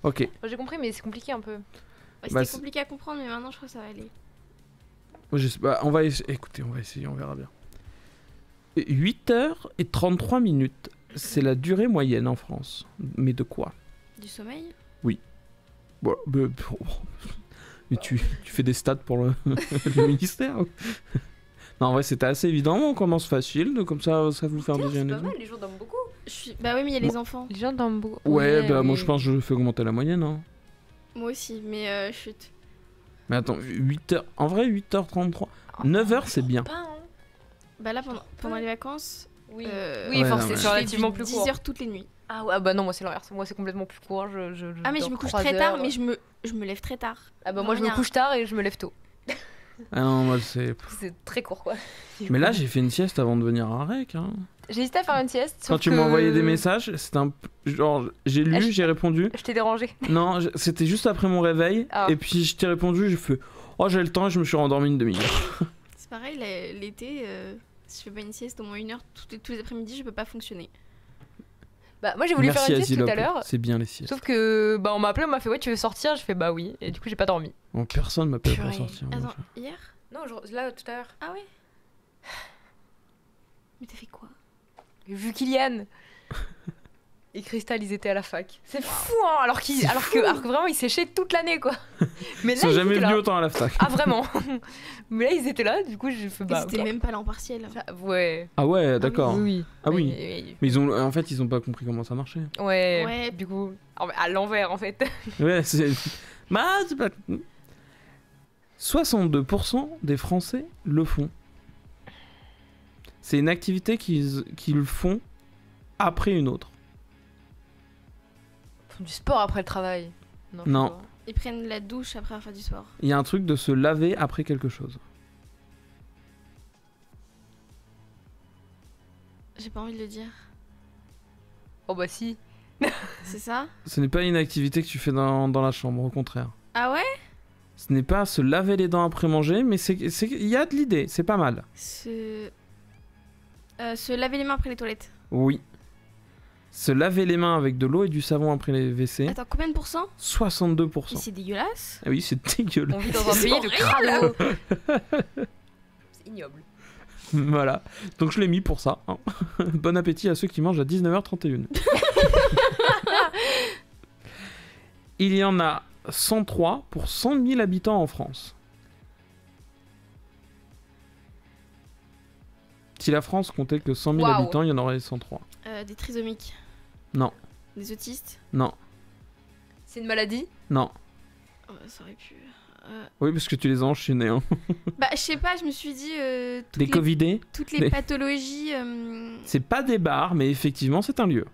[SPEAKER 1] Ok.
[SPEAKER 2] J'ai compris, mais c'est compliqué un peu.
[SPEAKER 3] C'était compliqué à comprendre, mais maintenant je crois que ça va aller.
[SPEAKER 1] Je sais pas, on va essayer, on verra bien. 8h33 minutes, c'est la durée moyenne en France. Mais de quoi?
[SPEAKER 3] Du sommeil?
[SPEAKER 1] Oui. Bon, mais tu fais des stats pour le ministère? Non, en vrai, c'était assez évident. On commence facile, comme ça vous fait un deuxième.
[SPEAKER 2] C'est pas mal, les gens dorment beaucoup.
[SPEAKER 3] Bah oui, mais il y a les enfants.
[SPEAKER 2] Les gens dorment beaucoup.
[SPEAKER 1] Ouais, moi je pense que je fais augmenter la moyenne. Hein.
[SPEAKER 3] Moi aussi, mais chut.
[SPEAKER 1] Mais attends, 8h. En vrai, 8h33. 9h, c'est bien.
[SPEAKER 2] Pas, hein.
[SPEAKER 3] Bah là, pendant les vacances.
[SPEAKER 2] Oui,
[SPEAKER 1] c'est
[SPEAKER 2] relativement plus court.
[SPEAKER 3] 10 heures toutes les nuits.
[SPEAKER 2] Ah ouais, bah non, moi c'est l'inverse. Moi c'est complètement plus court.
[SPEAKER 3] Mais je me couche
[SPEAKER 2] 3
[SPEAKER 3] très tard,
[SPEAKER 2] heures.
[SPEAKER 3] mais je me lève très tard.
[SPEAKER 2] Ah bah moi je me couche tard et je me lève tôt.
[SPEAKER 1] Ah non, moi c'est
[SPEAKER 2] très court quoi.
[SPEAKER 1] Mais là, j'ai fait une sieste avant de venir à Rec. Hein.
[SPEAKER 2] J'ai hésité à faire une sieste.
[SPEAKER 1] Quand tu m'as envoyé des messages, c'était un. Genre, j'ai lu, j'ai répondu.
[SPEAKER 2] Je t'ai dérangé.
[SPEAKER 1] Non, c'était juste après mon réveil.
[SPEAKER 2] Ah.
[SPEAKER 1] Et puis je t'ai répondu, j'ai fait oh, j'ai le temps et je me suis rendormi une demi-heure.
[SPEAKER 3] C'est pareil, l'été, si je fais pas une sieste au moins 1 heure tous les après-midi, je peux pas fonctionner.
[SPEAKER 2] Bah moi j'ai voulu faire une sieste tout à l'heure.
[SPEAKER 1] C'est bien les siestes.
[SPEAKER 2] Sauf que on m'a appelé, on m'a fait ouais tu veux sortir, je fais bah oui et du coup j'ai pas dormi.
[SPEAKER 1] Bon, personne m'appelle pour sortir.
[SPEAKER 3] Attends, hier?
[SPEAKER 2] Non, là tout à l'heure.
[SPEAKER 3] Ah ouais. Mais t'as fait quoi?
[SPEAKER 2] J'ai vu Kylian et Cristal, ils étaient à la fac. C'est fou hein, alors que vraiment ils séchaient toute l'année quoi. Mais là,
[SPEAKER 1] ils sont jamais venus autant à la fac.
[SPEAKER 2] Ah vraiment. Mais là ils étaient là, du coup j'ai fait bah.
[SPEAKER 3] Ils étaient même pas là en partiel.
[SPEAKER 2] Ouais.
[SPEAKER 1] Ah ouais, d'accord.
[SPEAKER 2] Oui.
[SPEAKER 1] Ah oui. Mais en fait ils ont pas compris comment ça marchait.
[SPEAKER 2] Ouais. Du coup à l'envers en fait.
[SPEAKER 1] Ouais, Bah, c'est pas... 62% des Français le font. C'est une activité qu'ils font après une autre.
[SPEAKER 2] Ils font du sport après le travail.
[SPEAKER 1] Non.
[SPEAKER 2] je sais pas.
[SPEAKER 3] Ils prennent la douche après avoir fait du sport.
[SPEAKER 1] Il y a un truc de se laver après quelque chose.
[SPEAKER 3] J'ai pas envie de le dire.
[SPEAKER 2] Oh bah si.
[SPEAKER 3] C'est ça?
[SPEAKER 1] Ce n'est pas une activité que tu fais dans la chambre, au contraire.
[SPEAKER 3] Ah ouais?
[SPEAKER 1] Ce n'est pas se laver les dents après manger, mais il y a de l'idée, c'est pas mal.
[SPEAKER 3] Se laver les mains après les toilettes.
[SPEAKER 1] Oui. Se laver les mains avec de l'eau et du savon après les WC.
[SPEAKER 3] Attends, combien de pourcents?
[SPEAKER 1] 62%.
[SPEAKER 3] Mais c'est dégueulasse.
[SPEAKER 1] Ah oui, c'est dégueulasse.
[SPEAKER 2] On vit dans un pays de crado. C'est ignoble.
[SPEAKER 1] Voilà. Donc je l'ai mis pour ça. Hein. Bon appétit à ceux qui mangent à 19h31. Il y en a 103 pour 100 000 habitants en France. Si la France comptait que 100 000
[SPEAKER 2] Waouh.
[SPEAKER 1] habitants, il y en aurait 103.
[SPEAKER 3] Des trisomiques.
[SPEAKER 1] Non,
[SPEAKER 3] Des autistes.
[SPEAKER 1] non,
[SPEAKER 2] C'est une maladie?
[SPEAKER 1] non.
[SPEAKER 3] Oh, ça aurait pu.
[SPEAKER 1] Oui, parce que tu les as enchaînés. Hein.
[SPEAKER 3] Bah, je sais pas, je me suis dit.
[SPEAKER 1] Des Covidés,
[SPEAKER 3] toutes les
[SPEAKER 1] des-
[SPEAKER 3] pathologies.
[SPEAKER 1] c'est pas des bars, mais effectivement, c'est un lieu.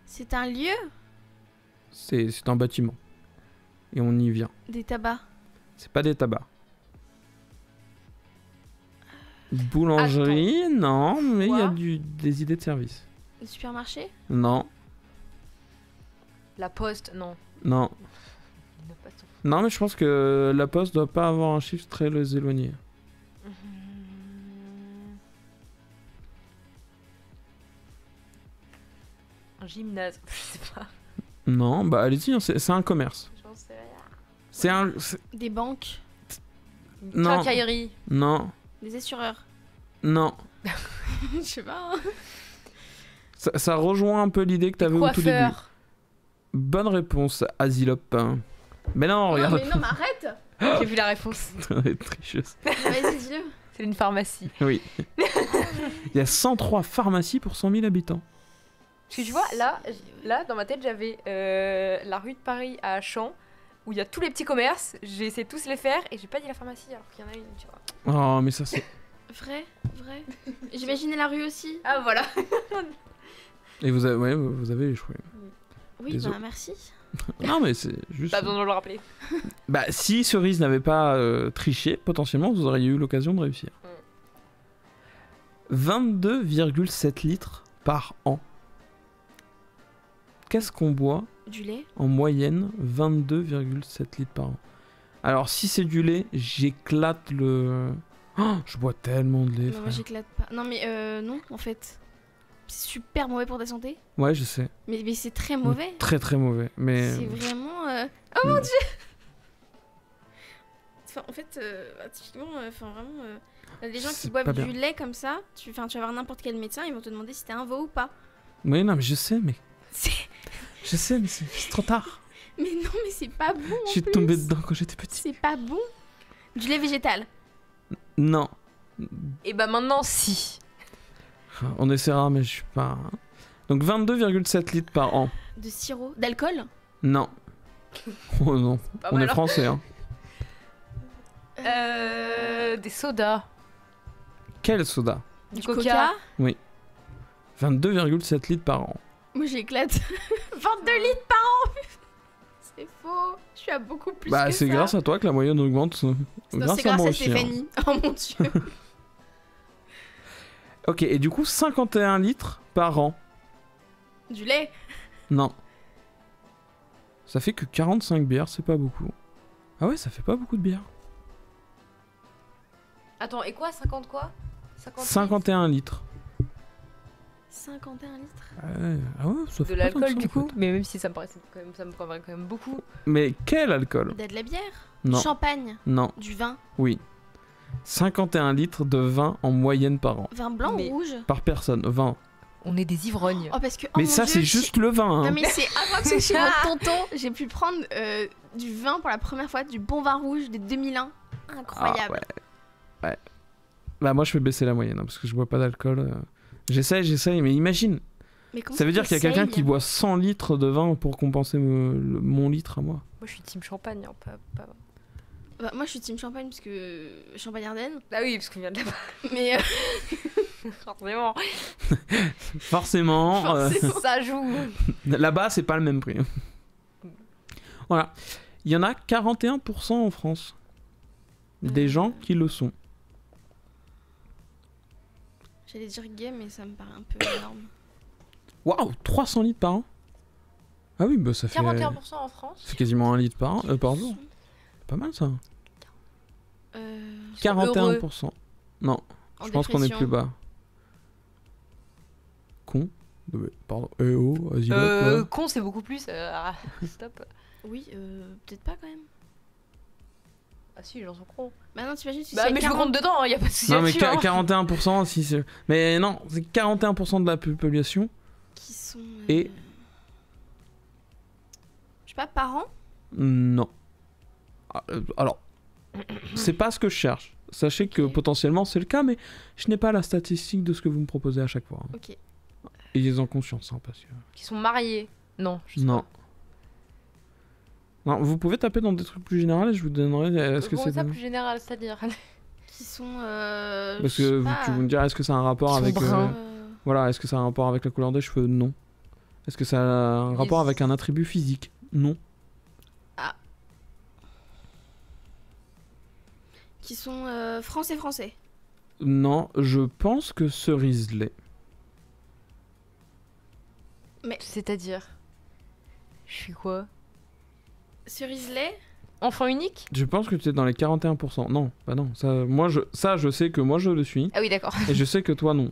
[SPEAKER 3] C'est un lieu?
[SPEAKER 1] C'est un bâtiment. Et on y vient.
[SPEAKER 3] Des tabacs.
[SPEAKER 1] C'est pas des tabacs. Boulangerie, non, mais il y a
[SPEAKER 2] Quoi
[SPEAKER 1] des idées de service.
[SPEAKER 3] Des supermarchés?
[SPEAKER 1] Non,
[SPEAKER 2] La poste? Non.
[SPEAKER 1] non.
[SPEAKER 2] Il n'a pas son-
[SPEAKER 1] Non, mais je pense que la Poste doit pas avoir un chiffre très éloigné.
[SPEAKER 2] Un gymnase? Je sais pas.
[SPEAKER 1] Non, bah allez-y, hein, c'est un commerce.
[SPEAKER 2] J'en sais rien.
[SPEAKER 3] Des banques?
[SPEAKER 2] Une
[SPEAKER 1] Non.
[SPEAKER 2] quincaillerie?
[SPEAKER 1] Non,
[SPEAKER 3] Des assureurs?
[SPEAKER 1] non.
[SPEAKER 3] Je sais pas.
[SPEAKER 1] Ça rejoint un peu l'idée que t'avais au tout début.
[SPEAKER 2] Coiffeur?
[SPEAKER 1] Bonne réponse, Asilope. Mais non, regarde.
[SPEAKER 3] mais non, mais arrête!
[SPEAKER 2] J'ai vu la réponse.
[SPEAKER 1] Tricheuse.
[SPEAKER 3] Vas-y, dis-le.
[SPEAKER 2] C'est une pharmacie.
[SPEAKER 1] Oui. Il y a 103 pharmacies pour 100 000 habitants.
[SPEAKER 2] Parce que tu vois, là dans ma tête, j'avais la rue de Paris à Champs, où il y a tous les petits commerces. J'ai essayé de tous les faire et j'ai pas dit la pharmacie alors qu'il y en a une, tu vois.
[SPEAKER 1] Oh, mais ça c'est...
[SPEAKER 3] Vrai? J'imaginais la rue aussi.
[SPEAKER 2] Ah voilà.
[SPEAKER 1] Et vous avez échoué.
[SPEAKER 3] Oui,
[SPEAKER 1] Désolé.
[SPEAKER 3] bah merci.
[SPEAKER 1] Non, mais c'est juste...
[SPEAKER 2] Pas besoin de le rappeler.
[SPEAKER 1] Bah, si Cerise n'avait pas triché, potentiellement, vous auriez eu l'occasion de réussir. 22,7 litres par an. Qu'est-ce qu'on boit
[SPEAKER 3] Du lait?
[SPEAKER 1] en moyenne? 22,7 litres par an. Alors, si c'est du lait, j'éclate le... Oh, je bois tellement de lait,
[SPEAKER 3] Non, moi
[SPEAKER 1] frère.
[SPEAKER 3] j'éclate pas. Non, mais non, en fait. C'est super mauvais pour ta santé.
[SPEAKER 1] Ouais, je sais.
[SPEAKER 3] Mais c'est très mauvais.
[SPEAKER 1] Très très mauvais. Mais...
[SPEAKER 3] C'est vraiment.
[SPEAKER 1] Oh mon
[SPEAKER 3] Dieu! Enfin, en fait, typiquement, vraiment. Les gens qui
[SPEAKER 1] C'est
[SPEAKER 3] boivent
[SPEAKER 1] pas
[SPEAKER 3] du
[SPEAKER 1] bien.
[SPEAKER 3] lait comme ça, tu vas voir n'importe quel médecin, ils vont te demander si t'es un veau ou pas.
[SPEAKER 1] Oui, non, mais je sais, mais...
[SPEAKER 3] C'est-
[SPEAKER 1] Je sais, mais c'est trop tard.
[SPEAKER 3] Mais non, mais c'est pas bon.
[SPEAKER 1] Je suis
[SPEAKER 3] en plus.
[SPEAKER 1] tombé dedans quand j'étais petit.
[SPEAKER 3] C'est pas bon. Du lait végétal.
[SPEAKER 1] Non.
[SPEAKER 2] Et bah maintenant, si.
[SPEAKER 1] On essaiera, mais je suis pas... Donc 22,7 litres par an.
[SPEAKER 3] De sirop. D'alcool.
[SPEAKER 1] Non. Oh non.
[SPEAKER 2] Pas
[SPEAKER 1] On
[SPEAKER 2] mal,
[SPEAKER 1] est
[SPEAKER 2] hein.
[SPEAKER 1] français, hein.
[SPEAKER 2] Des sodas.
[SPEAKER 1] Quel soda?
[SPEAKER 2] Du
[SPEAKER 3] Du
[SPEAKER 2] coca.
[SPEAKER 1] 22,7 litres par an.
[SPEAKER 3] Moi j'éclate. 22 litres par an. C'est faux. Je suis à beaucoup plus
[SPEAKER 1] Bah,
[SPEAKER 3] que
[SPEAKER 1] c'est
[SPEAKER 3] ça.
[SPEAKER 1] grâce à toi que la moyenne augmente.
[SPEAKER 3] Non, c'est grâce
[SPEAKER 1] moi
[SPEAKER 3] à
[SPEAKER 1] aussi. hein.
[SPEAKER 3] Stéphanie. Oh mon dieu.
[SPEAKER 1] Ok, et du coup, 51 litres par an.
[SPEAKER 3] Du lait.
[SPEAKER 1] Non. Ça fait que 45 bières, c'est pas beaucoup. Ah ouais, ça fait pas beaucoup de bières.
[SPEAKER 2] Attends, et quoi? 50 quoi?
[SPEAKER 1] 51 litres.
[SPEAKER 3] 51 litres.
[SPEAKER 1] Ah ouais, ça fait
[SPEAKER 2] De
[SPEAKER 1] pas tant que
[SPEAKER 2] l'alcool
[SPEAKER 1] ça,
[SPEAKER 2] du
[SPEAKER 1] en
[SPEAKER 2] coup?
[SPEAKER 1] fait.
[SPEAKER 2] Mais même si ça me paraît quand même beaucoup.
[SPEAKER 1] Mais quel alcool?
[SPEAKER 3] De la bière.
[SPEAKER 1] Non.
[SPEAKER 3] Du champagne.
[SPEAKER 1] Non,
[SPEAKER 3] Du vin.
[SPEAKER 1] oui. 51 litres de vin en moyenne par an.
[SPEAKER 3] Vin blanc
[SPEAKER 2] Mais-
[SPEAKER 3] ou rouge?
[SPEAKER 1] Par personne, vin.
[SPEAKER 2] On est des ivrognes.
[SPEAKER 3] Oh parce que. oh
[SPEAKER 1] Mais
[SPEAKER 3] mon
[SPEAKER 1] ça,
[SPEAKER 3] Dieu,
[SPEAKER 1] c'est juste le vin. Hein.
[SPEAKER 3] Non mais c'est avant que chez mon tonton, j'ai pu prendre du vin pour la première fois, du bon vin rouge des 2001. Incroyable.
[SPEAKER 1] Ah, ouais. Bah moi je vais baisser la moyenne hein, parce que je bois pas d'alcool. J'essaye, mais imagine.
[SPEAKER 3] Mais comment
[SPEAKER 1] Ça veut dire qu'il y a quelqu'un qui
[SPEAKER 3] t'essayes
[SPEAKER 1] boit 100 litres de vin pour compenser mon litre à moi.
[SPEAKER 2] Moi, je suis team champagne, hein, pas...
[SPEAKER 3] Bah, moi, je suis team champagne parce que Champagne-Ardenne.
[SPEAKER 2] Ah oui, parce qu'on vient de là-bas.
[SPEAKER 3] Mais
[SPEAKER 2] Forcément.
[SPEAKER 1] Forcément,
[SPEAKER 2] Ça joue.
[SPEAKER 1] là-bas, c'est pas le même prix. Voilà. Il y en a 41% en France. Des gens qui le sont.
[SPEAKER 3] j'allais dire gay, mais ça me paraît un peu énorme.
[SPEAKER 1] Waouh, 300 litres par an. Ah oui, bah ça fait...
[SPEAKER 2] 41% en France.
[SPEAKER 1] C'est quasiment 1 litre par jour. Pas mal ça.
[SPEAKER 2] Ils sont heureux.
[SPEAKER 1] 41%. Non,
[SPEAKER 3] En
[SPEAKER 1] je pense qu'on est
[SPEAKER 3] dépression.
[SPEAKER 1] plus bas. Con. Pardon. Eh oh, vas-y là.
[SPEAKER 2] Con, c'est beaucoup plus. Stop.
[SPEAKER 3] Oui, peut-être pas quand même.
[SPEAKER 2] Ah si, les gens sont cons.
[SPEAKER 3] Bah non, t'imagines si
[SPEAKER 2] Bah,
[SPEAKER 3] c'est
[SPEAKER 2] mais je me
[SPEAKER 3] 40.
[SPEAKER 2] compte dedans, y a pas de souci
[SPEAKER 1] Non mais
[SPEAKER 2] là-dessus, hein.
[SPEAKER 1] 41% si c'est... Mais non, c'est 41% de la population.
[SPEAKER 3] Qui sont.
[SPEAKER 1] Et-
[SPEAKER 3] Je sais pas, parents.
[SPEAKER 1] Non. Alors, c'est pas ce que je cherche. Sachez que
[SPEAKER 3] Ok.
[SPEAKER 1] potentiellement c'est le cas, mais je n'ai pas la statistique de ce que vous me proposez à chaque fois. Hein.
[SPEAKER 3] Ok.
[SPEAKER 1] Ayez-en conscience, hein, parce que...
[SPEAKER 2] Qui sont mariés. Non, je sais
[SPEAKER 1] Non.
[SPEAKER 2] pas.
[SPEAKER 1] Non, vous pouvez taper dans des trucs plus généraux et je vous donnerai... Est-ce que
[SPEAKER 2] Comment
[SPEAKER 1] c'est...
[SPEAKER 2] ça plus général, c'est-à-dire
[SPEAKER 3] Qui sont.
[SPEAKER 1] Parce
[SPEAKER 3] je sais
[SPEAKER 1] que
[SPEAKER 3] pas,
[SPEAKER 1] tu vous me direz, est-ce que ça a un rapport
[SPEAKER 2] Qui sont
[SPEAKER 1] avec...
[SPEAKER 2] bruns.
[SPEAKER 1] Voilà, est-ce que ça a un rapport avec la couleur des cheveux? Non. Est-ce que ça a un rapport avec un attribut physique? Non.
[SPEAKER 3] Qui sont français.
[SPEAKER 1] Non, je pense que Cerise-Lait.
[SPEAKER 2] C'est-à-dire Je suis quoi
[SPEAKER 3] Cerise-lait.
[SPEAKER 2] Enfant unique
[SPEAKER 1] Je pense que tu es dans les 41%. Non, bah non. Ça, je sais que moi je le suis.
[SPEAKER 2] Ah oui, d'accord.
[SPEAKER 1] Et je sais que toi non.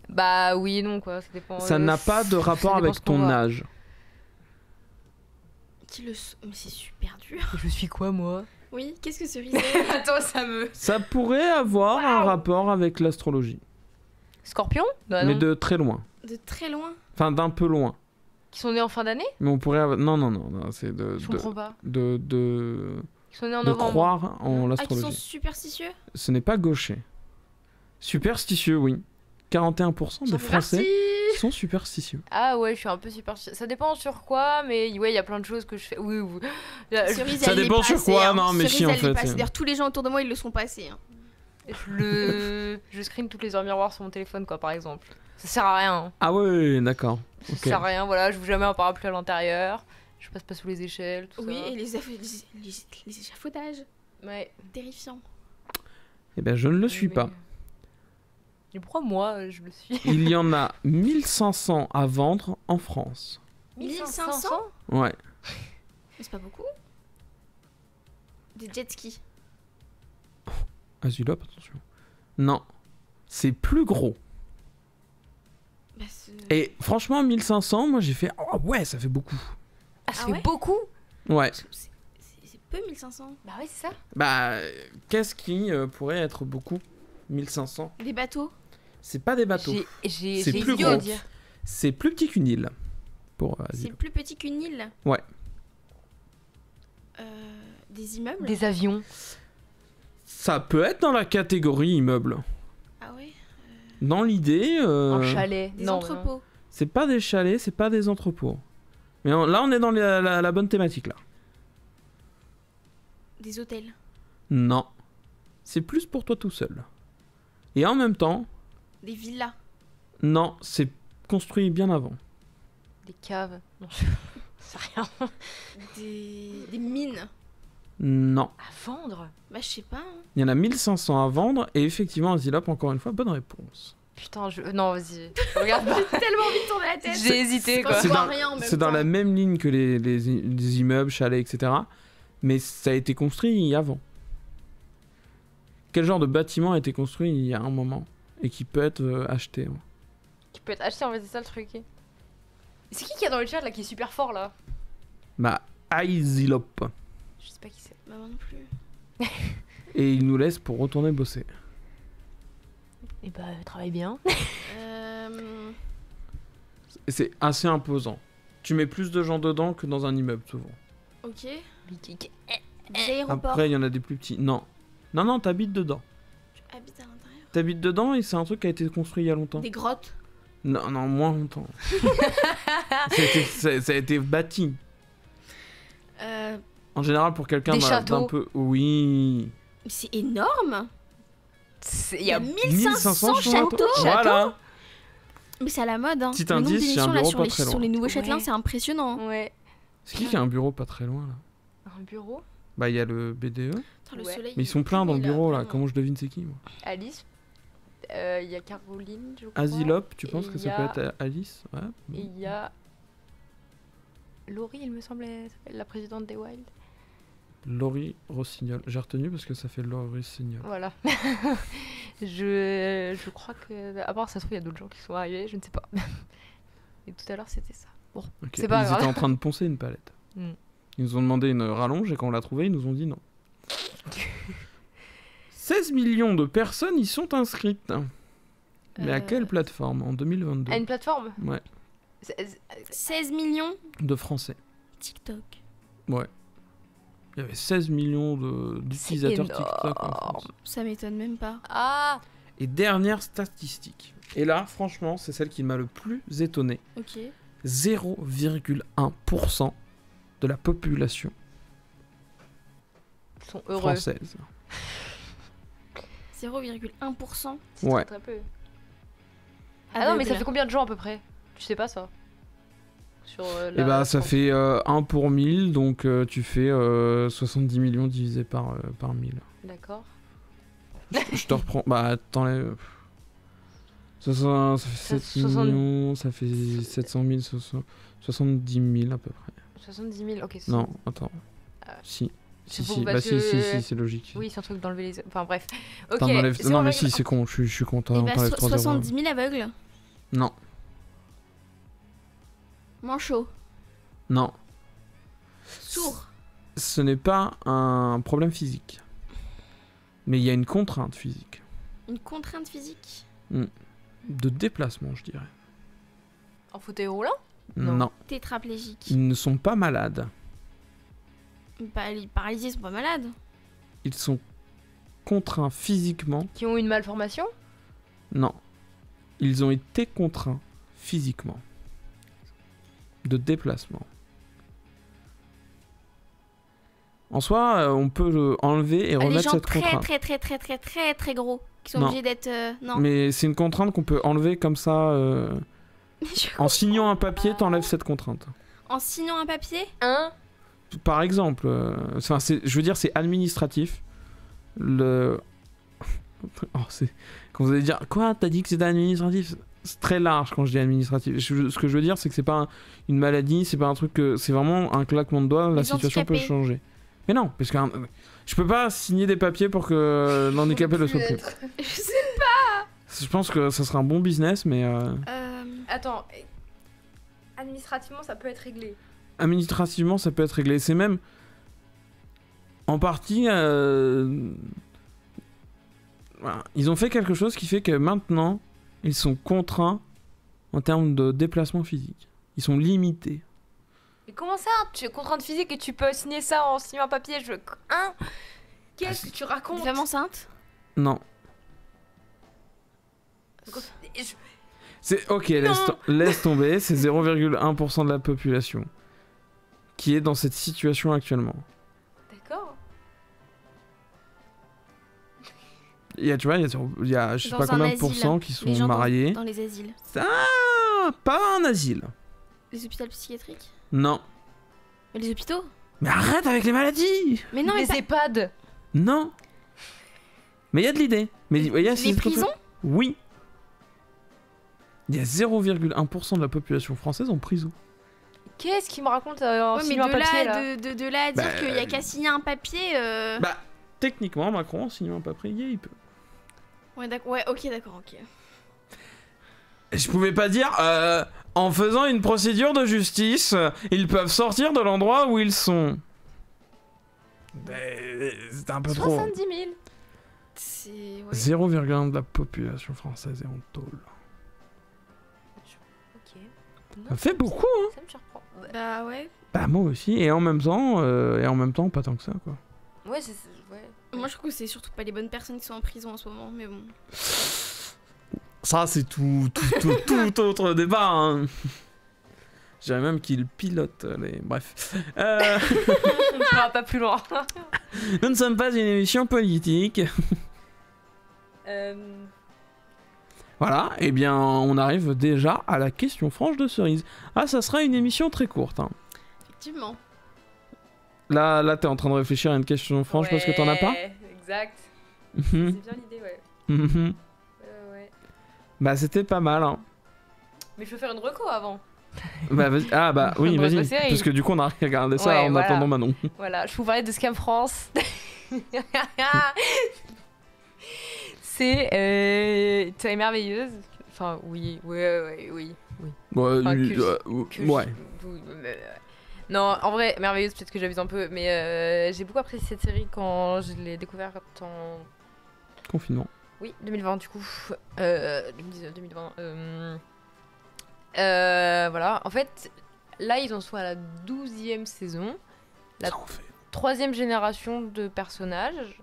[SPEAKER 2] Bah oui et non, quoi. Ça dépend.
[SPEAKER 1] Ça n'a pas de rapport
[SPEAKER 2] dépend
[SPEAKER 1] avec
[SPEAKER 2] ce qu'on
[SPEAKER 1] ton
[SPEAKER 2] voit.
[SPEAKER 1] âge.
[SPEAKER 3] Mais c'est super dur.
[SPEAKER 2] Je suis quoi, moi
[SPEAKER 3] Oui, qu'est-ce que cerise-lait?
[SPEAKER 2] Attends, ça me.
[SPEAKER 1] Ça pourrait avoir un rapport avec l'astrologie.
[SPEAKER 2] Scorpion Bah
[SPEAKER 1] Mais
[SPEAKER 2] non.
[SPEAKER 1] de très loin.
[SPEAKER 3] De très loin.
[SPEAKER 1] Enfin, d'un peu loin.
[SPEAKER 2] Qui sont nés en fin d'année
[SPEAKER 1] Mais on pourrait avoir... Non, c'est
[SPEAKER 2] Je comprends pas.
[SPEAKER 1] de
[SPEAKER 2] Qui sont nés en
[SPEAKER 1] de
[SPEAKER 2] novembre.
[SPEAKER 1] croire en
[SPEAKER 3] Ah, qui sont
[SPEAKER 1] l'astrologie.
[SPEAKER 3] superstitieux.
[SPEAKER 1] Ce n'est pas gaucher. Superstitieux, oui. 41% des
[SPEAKER 3] J'en fais
[SPEAKER 1] Français
[SPEAKER 3] partie.
[SPEAKER 1] sont superstitieux.
[SPEAKER 2] Ah ouais, je suis un peu super. Ça dépend sur quoi, mais ouais, il y a plein de choses que je fais. Oui, oui.
[SPEAKER 3] Cerise,
[SPEAKER 1] Ça
[SPEAKER 3] elle l'est
[SPEAKER 1] dépend
[SPEAKER 3] pas
[SPEAKER 1] sur
[SPEAKER 3] assez,
[SPEAKER 1] quoi,
[SPEAKER 3] hein.
[SPEAKER 1] non, mais
[SPEAKER 3] Cerise,
[SPEAKER 1] si, en
[SPEAKER 3] elle l'est
[SPEAKER 1] fait,
[SPEAKER 3] pas assez.
[SPEAKER 1] c'est-
[SPEAKER 3] D'ailleurs, tous les gens autour de moi, ils le sont pas assez. Hein.
[SPEAKER 2] Je screen toutes les heures miroirs sur mon téléphone, quoi, par exemple. Ça sert à rien. Hein.
[SPEAKER 1] Ah ouais, d'accord.
[SPEAKER 2] Ça
[SPEAKER 1] Ok.
[SPEAKER 2] sert à rien, voilà. Je vous jamais un parapluie à l'intérieur. Je passe pas sous les échelles, tout
[SPEAKER 3] Oui,
[SPEAKER 2] ça.
[SPEAKER 3] et les échafaudages.
[SPEAKER 2] Ouais.
[SPEAKER 3] Terrifiant.
[SPEAKER 1] Eh bien, je ne le suis
[SPEAKER 2] Mais-
[SPEAKER 1] pas.
[SPEAKER 2] Et pourquoi moi, je le suis
[SPEAKER 1] Il y en a 1500 à vendre en France.
[SPEAKER 3] 1500.
[SPEAKER 1] Ouais.
[SPEAKER 3] Mais c'est pas beaucoup. Des jet skis.
[SPEAKER 1] Azulop, attention. Non. C'est plus gros.
[SPEAKER 3] Bah,
[SPEAKER 1] Et franchement, 1500, moi j'ai fait... Oh ouais, ça fait beaucoup.
[SPEAKER 2] Ah, ça
[SPEAKER 3] Ah
[SPEAKER 2] fait
[SPEAKER 3] ouais
[SPEAKER 2] beaucoup
[SPEAKER 1] Ouais.
[SPEAKER 3] c'est peu 1500.
[SPEAKER 2] Bah ouais, c'est ça.
[SPEAKER 1] Bah, qu'est-ce qui pourrait être beaucoup 1500?
[SPEAKER 3] Des bateaux.
[SPEAKER 1] C'est pas des bateaux.
[SPEAKER 2] J'ai
[SPEAKER 1] C'est plus
[SPEAKER 2] idiot à
[SPEAKER 1] gros.
[SPEAKER 2] dire.
[SPEAKER 1] C'est plus petit qu'une île. Pour
[SPEAKER 3] C'est
[SPEAKER 1] Azulop.
[SPEAKER 3] plus petit qu'une île.
[SPEAKER 1] Ouais.
[SPEAKER 3] Des immeubles.
[SPEAKER 2] Des avions.
[SPEAKER 1] Ça peut être dans la catégorie immeuble.
[SPEAKER 3] Ah ouais.
[SPEAKER 1] Dans l'idée,
[SPEAKER 2] Un chalet.
[SPEAKER 3] Des
[SPEAKER 2] non,
[SPEAKER 3] entrepôts.
[SPEAKER 1] c'est pas des chalets, c'est pas des entrepôts. Mais là, on est dans la bonne thématique, là.
[SPEAKER 3] Des hôtels.
[SPEAKER 1] Non. C'est plus pour toi tout seul. Et en même temps,
[SPEAKER 3] Des villas.
[SPEAKER 1] non, c'est construit bien avant.
[SPEAKER 2] Des caves. Non, c'est rien.
[SPEAKER 3] Des mines.
[SPEAKER 1] Non.
[SPEAKER 2] À vendre
[SPEAKER 3] Bah, je sais pas. Hein.
[SPEAKER 1] Il y en a 1500 à vendre, et effectivement, Azilop, encore une fois, bonne réponse.
[SPEAKER 2] Putain, non, vas-y. Regarde pas.
[SPEAKER 3] J'ai tellement envie de tourner la tête.
[SPEAKER 2] J'ai hésité,
[SPEAKER 3] Quand
[SPEAKER 2] quoi.
[SPEAKER 3] je vois rien en même
[SPEAKER 1] C'est dans
[SPEAKER 3] temps.
[SPEAKER 1] la même ligne que les immeubles, chalets, etc. Mais ça a été construit avant. Quel genre de bâtiment a été construit il y a un moment et qui peut être acheté hein?
[SPEAKER 2] Qui peut être acheté, en fait, c'est ça le truc. C'est qui y a dans le chat là qui est super fort là
[SPEAKER 1] Bah, Azilop.
[SPEAKER 2] Je sais pas qui c'est.
[SPEAKER 3] Bah, moi non plus.
[SPEAKER 1] Et il nous laisse pour retourner bosser.
[SPEAKER 2] Et bah, travaille bien.
[SPEAKER 1] Et c'est assez imposant. Tu mets plus de gens dedans que dans un immeuble, souvent.
[SPEAKER 3] Ok.
[SPEAKER 2] Des
[SPEAKER 3] Des aéroports.
[SPEAKER 1] Après, il y en a des plus petits. Non. Non, t'habites dedans.
[SPEAKER 3] Tu habites à l'intérieur.
[SPEAKER 1] T'habites dedans et c'est un truc qui a été construit il y a longtemps.
[SPEAKER 3] Des grottes.
[SPEAKER 1] Non, non, moins longtemps. Ça a été bâti. En général, pour quelqu'un
[SPEAKER 2] Des
[SPEAKER 1] d'un
[SPEAKER 2] châteaux.
[SPEAKER 1] peu... Oui.
[SPEAKER 3] C'est énorme.
[SPEAKER 2] Il
[SPEAKER 3] Il
[SPEAKER 2] y
[SPEAKER 3] y a
[SPEAKER 2] a
[SPEAKER 3] 1500 châteaux.
[SPEAKER 1] Voilà.
[SPEAKER 3] Mais c'est à la mode. Hein.
[SPEAKER 1] Petit
[SPEAKER 3] Le nombre
[SPEAKER 1] indice, il y a un
[SPEAKER 3] d'émissions là
[SPEAKER 1] bureau
[SPEAKER 3] sur
[SPEAKER 1] pas
[SPEAKER 3] les,
[SPEAKER 1] très loin.
[SPEAKER 3] sur les nouveaux châtelains,
[SPEAKER 2] Ouais.
[SPEAKER 3] c'est impressionnant.
[SPEAKER 2] Ouais.
[SPEAKER 1] C'est qui a un bureau pas très loin, là?
[SPEAKER 2] Un bureau.
[SPEAKER 1] Bah, il y a le BDE.
[SPEAKER 3] Attends, le
[SPEAKER 2] Ouais.
[SPEAKER 3] soleil,
[SPEAKER 1] Mais ils
[SPEAKER 3] il
[SPEAKER 1] sont
[SPEAKER 3] est
[SPEAKER 1] pleins dans le
[SPEAKER 3] pourri, là,
[SPEAKER 1] bureau, là.
[SPEAKER 3] vraiment.
[SPEAKER 1] Comment je devine c'est qui, moi?
[SPEAKER 2] Alice. Il y a Caroline, je crois.
[SPEAKER 1] Asilop, tu penses
[SPEAKER 2] Et
[SPEAKER 1] que
[SPEAKER 2] il
[SPEAKER 1] ça
[SPEAKER 2] y
[SPEAKER 1] peut
[SPEAKER 2] a-
[SPEAKER 1] être Alice? Ouais.
[SPEAKER 2] Et il y a Laurie, il me semblait, s'appelle la présidente des Wild.
[SPEAKER 1] Laurie Rossignol. J'ai retenu parce que ça fait Laurie Rossignol.
[SPEAKER 2] Voilà. je crois que. À part ça se trouve, il y a d'autres gens qui sont arrivés, je ne sais pas. Et tout à l'heure, c'était ça. Bon,
[SPEAKER 1] Ok.
[SPEAKER 2] c'est pas
[SPEAKER 1] Ils
[SPEAKER 2] grave.
[SPEAKER 1] étaient en train de poncer une palette.
[SPEAKER 2] Mm.
[SPEAKER 1] Ils nous ont demandé une rallonge et quand on l'a trouvée, ils nous ont dit non. 16 millions de personnes y sont inscrites. Mais à quelle plateforme en 2022?
[SPEAKER 2] À une plateforme.
[SPEAKER 1] Ouais,
[SPEAKER 3] 16 millions
[SPEAKER 1] de Français.
[SPEAKER 3] TikTok.
[SPEAKER 1] Ouais. Il y avait 16 millions d'utilisateurs
[SPEAKER 2] C'est
[SPEAKER 1] TikTok en
[SPEAKER 2] énorme.
[SPEAKER 1] France.
[SPEAKER 3] Ça m'étonne même pas.
[SPEAKER 2] Ah.
[SPEAKER 1] Et dernière statistique. Et là, franchement, c'est celle qui m'a le plus étonné.
[SPEAKER 3] Ok.
[SPEAKER 1] 0,1% de la population
[SPEAKER 2] Ils sont heureux.
[SPEAKER 1] française.
[SPEAKER 3] 0,1%.
[SPEAKER 2] C'est
[SPEAKER 1] Ouais.
[SPEAKER 2] très peu. Ah non, mais ça
[SPEAKER 3] aveugle.
[SPEAKER 2] fait combien de gens à peu près? Tu sais pas ça? Sur,
[SPEAKER 1] Et bah ça fait 1 pour 1000, donc tu fais 70 millions divisé par 1000.
[SPEAKER 2] D'accord.
[SPEAKER 1] Je te reprends. Bah t'enlèves. Ça fait 7
[SPEAKER 2] 60
[SPEAKER 1] millions, ça fait 700 000, 70 000 à peu près.
[SPEAKER 2] 70 000, ok. c'est-
[SPEAKER 1] Non, attends.
[SPEAKER 2] Ah.
[SPEAKER 1] Si.
[SPEAKER 2] C'est
[SPEAKER 1] Si,
[SPEAKER 2] pour-
[SPEAKER 1] si,
[SPEAKER 2] parce
[SPEAKER 1] bah si,
[SPEAKER 2] que-
[SPEAKER 1] si, c'est logique.
[SPEAKER 2] Oui, c'est un truc d'enlever les. Enfin bref. Ok.
[SPEAKER 1] T'en enlèves-
[SPEAKER 2] c'est
[SPEAKER 1] Non, mais
[SPEAKER 2] vrai
[SPEAKER 1] si,
[SPEAKER 2] que-
[SPEAKER 1] c'est con, je suis content.
[SPEAKER 3] Eh bah,
[SPEAKER 1] t'enlèves 3
[SPEAKER 3] 70 000 aveugles.
[SPEAKER 1] Non,
[SPEAKER 3] Manchots.
[SPEAKER 1] non.
[SPEAKER 3] Sourds.
[SPEAKER 1] Ce n'est pas un problème physique. Mais il y a une contrainte physique.
[SPEAKER 3] Une contrainte physique.
[SPEAKER 1] De déplacement, je dirais.
[SPEAKER 2] En fauteuil roulant? Non.
[SPEAKER 1] Non.
[SPEAKER 3] Tétraplégique.
[SPEAKER 1] Ils ne sont pas malades.
[SPEAKER 3] Bah, les paralysés sont pas malades.
[SPEAKER 1] Ils sont contraints physiquement.
[SPEAKER 2] Qui ont une malformation?
[SPEAKER 1] Non. Ils ont été contraints physiquement. De déplacement. En soi, on peut enlever et
[SPEAKER 3] Ah, les
[SPEAKER 1] remettre
[SPEAKER 3] gens
[SPEAKER 1] cette
[SPEAKER 3] très,
[SPEAKER 1] contrainte.
[SPEAKER 3] très, très, très, très, très, très gros. Qui sont
[SPEAKER 1] Non.
[SPEAKER 3] obligés d'être. Non.
[SPEAKER 1] Mais c'est une contrainte qu'on peut enlever comme ça. En signant un papier, t'enlèves cette contrainte.
[SPEAKER 3] En signant un papier.
[SPEAKER 2] Un.
[SPEAKER 1] Par exemple, enfin, je veux dire, c'est administratif. Le. Oh, quand vous allez dire quoi, t'as dit que c'était administratif? C'est très large quand je dis administratif. Ce que je veux dire, c'est que c'est pas une maladie, c'est pas un truc que. C'est vraiment un claquement de doigts, la
[SPEAKER 3] Les
[SPEAKER 1] situation peut
[SPEAKER 3] handicapés.
[SPEAKER 1] changer. Mais non, parce que je peux pas signer des papiers pour que l'handicapé le soit plus.
[SPEAKER 3] Je sais.
[SPEAKER 1] Je pense que ça sera un bon business, mais
[SPEAKER 2] Attends. Administrativement, ça peut être réglé.
[SPEAKER 1] administrativement, ça peut être réglé. C'est même en partie. Voilà. Ils ont fait quelque chose qui fait que maintenant, ils sont contraints en termes de déplacement physique. Ils sont limités.
[SPEAKER 2] Mais comment ça? Tu es contrainte physique et tu peux signer ça en signant un papier? Hein? Qu'est-ce que tu
[SPEAKER 3] Des
[SPEAKER 2] racontes?
[SPEAKER 3] femmes enceintes.
[SPEAKER 1] Non.
[SPEAKER 2] Je-
[SPEAKER 1] C'est ok, laisse tomber. C'est 0,1% de la population qui est dans cette situation actuellement.
[SPEAKER 2] D'accord.
[SPEAKER 1] Tu vois, il y a je sais
[SPEAKER 3] Dans
[SPEAKER 1] pas
[SPEAKER 3] un
[SPEAKER 1] combien de
[SPEAKER 3] asile.
[SPEAKER 1] pourcents qui
[SPEAKER 3] Les
[SPEAKER 1] sont
[SPEAKER 3] gens
[SPEAKER 1] mariés.
[SPEAKER 3] Dans les asiles.
[SPEAKER 1] Ah, pas un asile.
[SPEAKER 3] Les hôpitaux psychiatriques.
[SPEAKER 1] Non.
[SPEAKER 3] Mais les hôpitaux.
[SPEAKER 1] Mais arrête avec les maladies.
[SPEAKER 3] Mais non, mais
[SPEAKER 2] les
[SPEAKER 3] pas...
[SPEAKER 2] EHPAD.
[SPEAKER 1] Non. Mais il y a de l'idée. Mais il y a ces
[SPEAKER 3] les
[SPEAKER 1] trucs-là.
[SPEAKER 3] prisons.
[SPEAKER 1] Oui. Il y a 0,1% de la population française en prison.
[SPEAKER 2] Qu'est-ce qu'il me raconte en
[SPEAKER 3] Ouais, mais
[SPEAKER 2] signant un
[SPEAKER 3] de
[SPEAKER 2] papier
[SPEAKER 3] là,
[SPEAKER 2] là?
[SPEAKER 3] de là à dire
[SPEAKER 1] Bah,
[SPEAKER 3] qu'il y a qu'à signer un papier.
[SPEAKER 1] Bah, techniquement, Macron, en signant un papier, il peut.
[SPEAKER 3] Ouais, d'accord. Ouais, ok, d'accord, ok.
[SPEAKER 1] Je pouvais pas dire, en faisant une procédure de justice, ils peuvent sortir de l'endroit où ils sont. C'est un peu trop.
[SPEAKER 2] 70 000.
[SPEAKER 3] C'est. Ouais.
[SPEAKER 1] 0,1 de la population française est en tôle.
[SPEAKER 2] Ok.
[SPEAKER 1] Ça fait beaucoup, hein.
[SPEAKER 2] Ça me surprend.
[SPEAKER 3] Bah ouais.
[SPEAKER 1] Bah moi aussi, et en même temps, pas tant que ça, quoi.
[SPEAKER 2] Ouais, ouais.
[SPEAKER 3] Moi je trouve que c'est surtout pas les bonnes personnes qui sont en prison en ce moment, mais bon.
[SPEAKER 1] Ça, c'est tout autre débat. Hein. Je dirais même qu'il pilote les... Bref.
[SPEAKER 2] On ne fera pas plus loin.
[SPEAKER 1] Nous ne sommes pas une émission politique. Voilà, et bien on arrive déjà à la question franche de Cerise. Ah, ça sera une émission très courte. Hein.
[SPEAKER 3] Effectivement.
[SPEAKER 1] Là t'es en train de réfléchir à une question franche parce que t'en as pas.
[SPEAKER 2] Exact. C'est bien l'idée, ouais. Ouais.
[SPEAKER 1] Bah c'était pas mal. Hein.
[SPEAKER 2] Mais je peux faire une reco avant.
[SPEAKER 1] Bah vas-y. Ah bah oui,
[SPEAKER 2] Bonne
[SPEAKER 1] vas-y.
[SPEAKER 2] série.
[SPEAKER 1] Parce que du coup on a regardé ça
[SPEAKER 2] Ouais,
[SPEAKER 1] en
[SPEAKER 2] voilà.
[SPEAKER 1] attendant Manon.
[SPEAKER 2] Voilà, je vous parlais de Scam France. C'est série merveilleuse. Enfin, oui.
[SPEAKER 1] Ouais,
[SPEAKER 2] Enfin,
[SPEAKER 1] ouais.
[SPEAKER 2] Non, en vrai, merveilleuse, peut-être que j'abuse un peu, mais j'ai beaucoup apprécié cette série quand je l'ai découverte en...
[SPEAKER 1] Confinement.
[SPEAKER 2] Oui, 2020 du coup. 2019, 2020. Voilà, en fait, là, ils en sont à la 12e saison. La
[SPEAKER 1] Ça en fait.
[SPEAKER 2] 3e génération de personnages.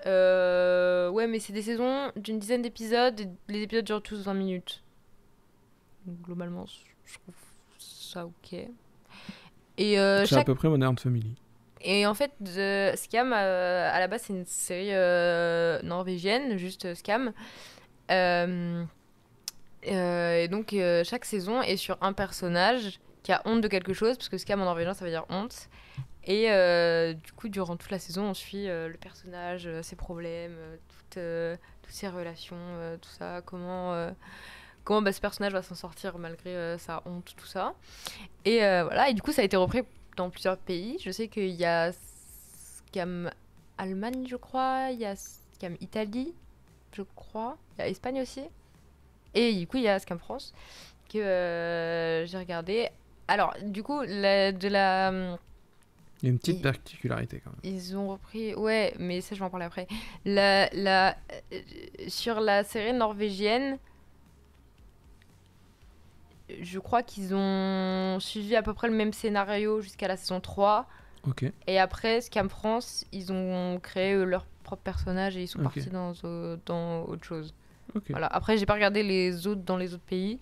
[SPEAKER 2] Ouais, mais c'est des saisons d'une dizaine d'épisodes. Et les épisodes durent tous 20 minutes. Donc, globalement, je trouve ça ok. Et
[SPEAKER 1] C'est à peu près Modern Family.
[SPEAKER 2] Et en fait, Scam, à la base, c'est une série norvégienne, juste Scam. Et donc, chaque saison est sur un personnage qui a honte de quelque chose, parce que Scam en norvégien, ça veut dire honte. Et du coup, durant toute la saison, on suit le personnage, ses problèmes, toutes ses relations, tout ça, comment ce personnage va s'en sortir malgré sa honte, tout ça. Et voilà, et du coup, ça a été repris dans plusieurs pays. Je sais qu'il y a Scam Allemagne, je crois, il y a Scam Italie, je crois, il y a Espagne aussi. Et du coup, il y a Scam France que j'ai regardé. Alors, du coup,
[SPEAKER 1] Il y a une petite particularité quand même.
[SPEAKER 2] ils ont repris... Ouais, mais ça, je vais en parler après. Sur la série norvégienne, je crois qu'ils ont suivi à peu près le même scénario jusqu'à la saison 3.
[SPEAKER 1] Ok.
[SPEAKER 2] Et après, Scam France, ils ont créé leur propre personnage et ils sont partis dans autre chose.
[SPEAKER 1] Ok.
[SPEAKER 2] Voilà. Après, j'ai pas regardé les autres dans les autres pays,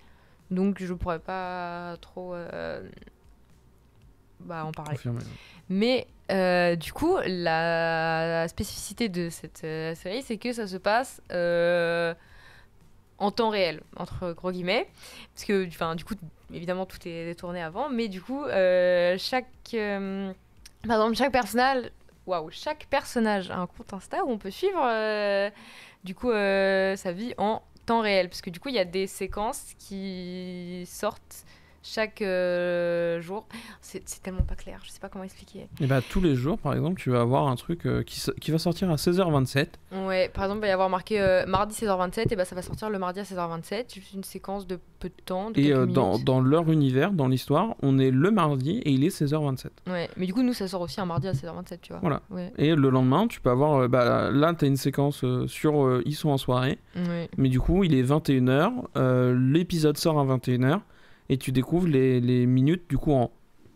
[SPEAKER 2] donc je pourrais pas trop en parler.
[SPEAKER 1] Confirmé.
[SPEAKER 2] Mais du coup, la spécificité de cette série, c'est que ça se passe en temps réel, entre gros guillemets. Parce que, du coup, évidemment, tout est tourné avant. Mais du coup, chaque personnage... Waouh, chaque personnage a un compte Insta où on peut suivre sa vie en temps réel. Parce que du coup, il y a des séquences qui sortent chaque jour. C'est tellement pas clair, je sais pas comment expliquer.
[SPEAKER 1] Et bah tous les jours, par exemple, tu vas avoir un truc qui va sortir à 16h27.
[SPEAKER 2] Ouais, par exemple, il va y avoir marqué mardi 16h27, et bah ça va sortir le mardi à 16h27. Juste une séquence de peu de temps, de
[SPEAKER 1] Et
[SPEAKER 2] quelques minutes.
[SPEAKER 1] dans leur univers, dans l'histoire, on est le mardi et il est 16h27.
[SPEAKER 2] Ouais, mais du coup, nous, ça sort aussi un mardi à 16h27, tu vois.
[SPEAKER 1] Voilà.
[SPEAKER 2] Ouais.
[SPEAKER 1] Et le lendemain, tu peux avoir... là, tu as une séquence sur Ils sont en soirée.
[SPEAKER 2] Ouais.
[SPEAKER 1] Mais du coup, il est 21h. L'épisode sort à 21h. Et tu découvres les minutes du coup en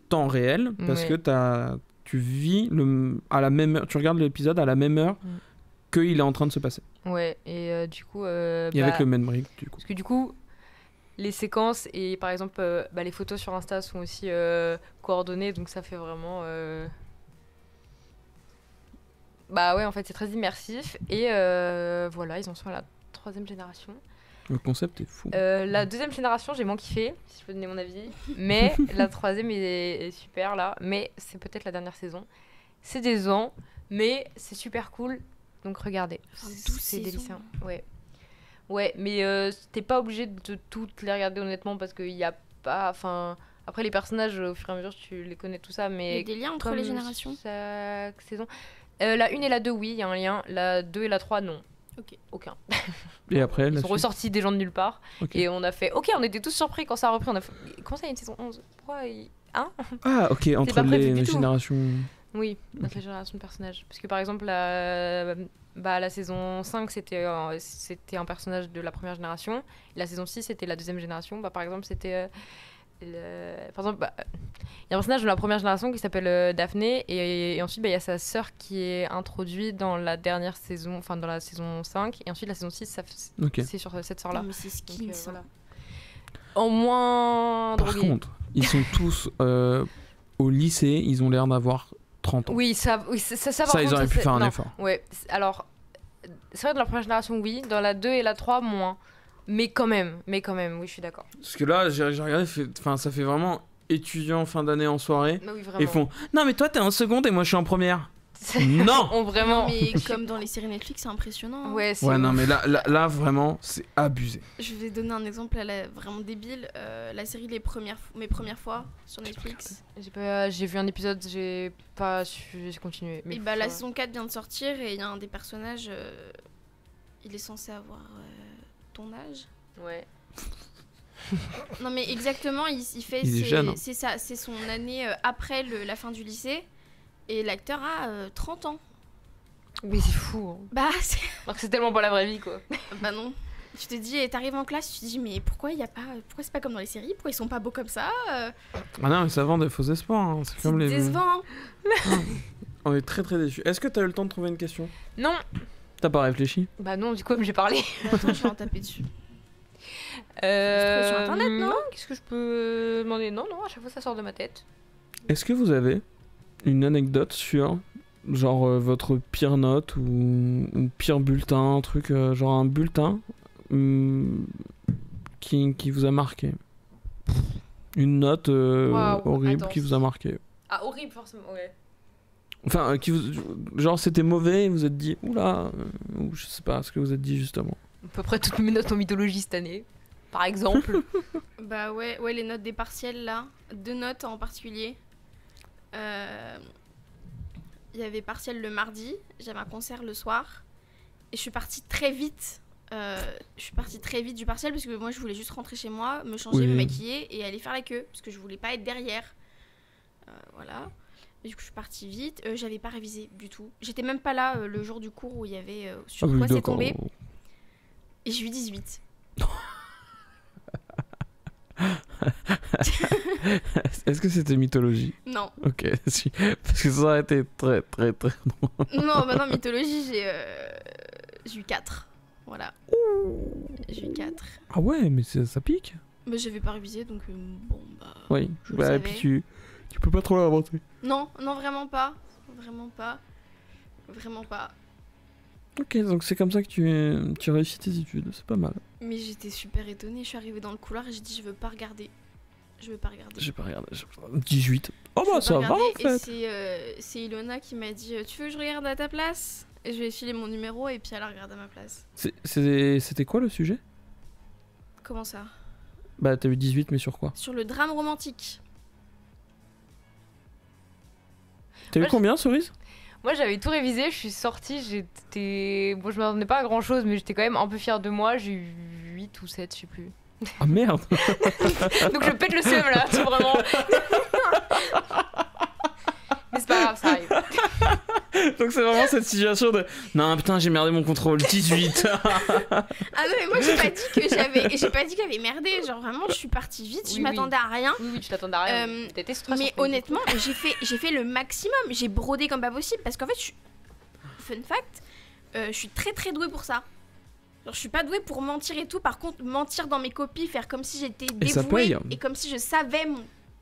[SPEAKER 1] temps réel parce que tu vis à la même heure, tu regardes l'épisode à la même heure qu'il est en train de se passer.
[SPEAKER 2] Ouais, et du coup...
[SPEAKER 1] et avec le même rythme du coup.
[SPEAKER 2] Parce que du coup, les séquences et par exemple les photos sur Insta sont aussi coordonnées, donc ça fait vraiment... Bah ouais, en fait, c'est très immersif. Et voilà, ils en sont à la 3e génération.
[SPEAKER 1] Le concept est fou.
[SPEAKER 2] La 2e génération, j'ai moins kiffé, si je peux donner mon avis. Mais la 3e est super là. Mais c'est peut-être la dernière saison. C'est des ans, mais c'est super cool. Donc regardez. C'est délicieux. Ouais. Ouais, mais t'es pas obligé de toutes les regarder honnêtement parce qu'il y a pas. Enfin, après les personnages, au fur et à mesure, tu les connais tout ça. Mais
[SPEAKER 3] il y a des liens entre les générations.
[SPEAKER 2] Chaque saison. La 1 et la 2, oui, il y a un lien. La 2 et la 3, non.
[SPEAKER 3] Ok.
[SPEAKER 2] Aucun.
[SPEAKER 1] Et après,
[SPEAKER 2] ils sont ressortis des gens de nulle part.
[SPEAKER 1] Okay.
[SPEAKER 2] Et on a fait... Ok, on était tous surpris quand ça a repris. On a fait... Comment ça, il y a une saison 11 Pourquoi Hein
[SPEAKER 1] Ah, ok, entre les générations...
[SPEAKER 2] Oui, entre les générations de personnages. Parce que par exemple, la saison 5, c'était un personnage de la première génération. La saison 6, c'était la 2e génération. Par exemple, c'était Par exemple, il y a un personnage de la première génération qui s'appelle Daphné, et ensuite il y a sa sœur qui est introduite dans la dernière saison, enfin dans la saison 5, et ensuite la saison 6, c'est sur cette sœur-là.
[SPEAKER 3] Non, mais c'est Skin, ça.
[SPEAKER 2] Voilà. En moins
[SPEAKER 1] Par
[SPEAKER 2] drogué.
[SPEAKER 1] contre, ils sont tous au lycée, ils ont l'air d'avoir 30 ans.
[SPEAKER 2] Oui, ça par
[SPEAKER 1] Ça,
[SPEAKER 2] contre,
[SPEAKER 1] ils auraient pu faire un
[SPEAKER 2] non.
[SPEAKER 1] effort.
[SPEAKER 2] Ouais, alors, c'est vrai, dans la première génération, oui. Dans la 2 et la 3, moins. Mais quand même, oui, je suis d'accord.
[SPEAKER 1] Parce que là, j'ai regardé, ça fait vraiment étudiant fin d'année en soirée.
[SPEAKER 2] Mais oui,
[SPEAKER 1] Et
[SPEAKER 2] vraiment.
[SPEAKER 1] ils font non, mais toi, t'es en seconde et moi, je suis en première. Non.
[SPEAKER 2] On vraiment.
[SPEAKER 3] Mais comme dans les séries Netflix, c'est impressionnant. Hein.
[SPEAKER 2] Ouais, c'est
[SPEAKER 1] Ouais, non,
[SPEAKER 2] ouf.
[SPEAKER 1] mais là, vraiment, c'est abusé.
[SPEAKER 3] Je vais donner un exemple vraiment débile. La série Mes premières fois sur Netflix.
[SPEAKER 2] J'ai vu un épisode, j'ai pas su continuer. Mais
[SPEAKER 3] Et bah, la saison 4 vient de sortir et il y a un des personnages. Il est censé avoir ton âge.
[SPEAKER 2] Ouais.
[SPEAKER 3] Non, mais exactement, il fait.
[SPEAKER 1] Il est jeune, hein.
[SPEAKER 3] C'est ça, c'est son année après la fin du lycée. Et l'acteur a 30 ans.
[SPEAKER 2] Mais c'est fou. Hein.
[SPEAKER 3] Bah, c'est...
[SPEAKER 2] Alors que c'est tellement pas la vraie vie, quoi.
[SPEAKER 3] bah non. Tu te dis, t'arrives en classe, tu te dis, mais pourquoi c'est pas comme dans les séries? Pourquoi ils sont pas beaux comme ça?
[SPEAKER 1] Ah non, mais ça vend des faux espoirs. Hein. C'est comme les.
[SPEAKER 3] décevant.
[SPEAKER 1] On est très très déçus. Est-ce que t'as eu le temps de trouver une question?
[SPEAKER 2] Non.
[SPEAKER 1] T'as pas réfléchi?
[SPEAKER 2] Bah non, du coup, j'ai parlé.
[SPEAKER 3] Bah, attends, je vais en taper dessus. trouver sur Internet, non
[SPEAKER 2] Qu'est-ce que je peux demander? Non, à chaque fois, ça sort de ma tête.
[SPEAKER 1] Est-ce que vous avez une anecdote sur genre votre pire note ou pire bulletin, un truc genre un bulletin qui vous a marqué? Une note
[SPEAKER 2] Waouh,
[SPEAKER 1] horrible
[SPEAKER 2] attends.
[SPEAKER 1] qui vous a marqué.
[SPEAKER 2] Ah, horrible, forcément, ouais.
[SPEAKER 1] Enfin, genre c'était mauvais et vous êtes dit oula, ou je sais pas ce que vous êtes dit justement.
[SPEAKER 2] À peu près toutes mes notes en mythologie cette année, par exemple.
[SPEAKER 3] Bah ouais, les notes des partiels là. 2 notes en particulier. Il y avait partiel le mardi, j'avais un concert le soir. Et je suis partie très vite. Du partiel parce que moi je voulais juste rentrer chez moi, me changer,
[SPEAKER 1] Oui.
[SPEAKER 3] me maquiller et aller faire la queue. Parce que je voulais pas être derrière. Voilà. Et du coup je suis partie vite. J'avais pas révisé du tout. J'étais même pas là le jour du cours où il y avait sur
[SPEAKER 1] Ah oui,
[SPEAKER 3] quoi c'est
[SPEAKER 1] d'accord.
[SPEAKER 3] tombé. Et j'ai eu 18.
[SPEAKER 1] Est-ce que c'était mythologie?
[SPEAKER 3] Non.
[SPEAKER 1] Ok, si. Parce que ça aurait été très très très drôle.
[SPEAKER 3] Non, mythologie, j'ai eu 4. Voilà. J'ai eu 4.
[SPEAKER 1] Ah ouais, mais ça pique.
[SPEAKER 3] Mais j'avais pas révisé, donc bon, bah...
[SPEAKER 1] Oui,
[SPEAKER 3] je le
[SPEAKER 1] bah, et
[SPEAKER 3] savais.
[SPEAKER 1] puis tu peux pas trop l'inventer.
[SPEAKER 3] Non, vraiment pas. Vraiment pas.
[SPEAKER 1] Ok, donc c'est comme ça que tu réussis tes études, c'est pas mal.
[SPEAKER 3] Mais j'étais super étonnée, je suis arrivée dans le couloir et j'ai dit je veux pas regarder.
[SPEAKER 1] J'ai pas regardé. 18. Oh
[SPEAKER 3] Je
[SPEAKER 1] bah
[SPEAKER 3] veux
[SPEAKER 1] ça
[SPEAKER 3] pas
[SPEAKER 1] va
[SPEAKER 3] regarder.
[SPEAKER 1] en fait.
[SPEAKER 3] Et c'est Ilona qui m'a dit tu veux que je regarde à ta place? Et je lui ai filé mon numéro et puis elle a regardé à ma place.
[SPEAKER 1] C'était quoi le sujet?
[SPEAKER 3] Comment ça?
[SPEAKER 1] Bah t'as eu 18 mais sur quoi?
[SPEAKER 3] Sur le drame romantique.
[SPEAKER 1] T'as eu
[SPEAKER 2] Moi,
[SPEAKER 1] combien, Cerise?
[SPEAKER 2] Moi, j'avais tout révisé, je suis sortie, bon, je m'attendais pas à grand chose, mais j'étais quand même un peu fière de moi. J'ai eu 8 ou 7, je sais plus.
[SPEAKER 1] Ah merde.
[SPEAKER 2] Donc je pète le seum là, c'est vraiment. Mais c'est pas grave, ça arrive.
[SPEAKER 1] Donc c'est vraiment cette situation de non putain j'ai merdé mon contrôle 18.
[SPEAKER 3] Ah non mais moi j'ai pas dit que j'avais merdé, genre vraiment je suis partie vite, je
[SPEAKER 2] Oui,
[SPEAKER 3] m'attendais à rien.
[SPEAKER 2] Oui, tu t'attendais à rien. T'étais stressée.
[SPEAKER 3] Mais honnêtement, j'ai fait le maximum, j'ai brodé comme pas possible parce qu'en fait, fun fact, je suis très très douée pour ça. Genre, je suis pas douée pour mentir et tout, par contre mentir dans mes copies, faire comme si j'étais
[SPEAKER 1] Et ça
[SPEAKER 3] dévouée
[SPEAKER 1] paye.
[SPEAKER 3] et comme si je savais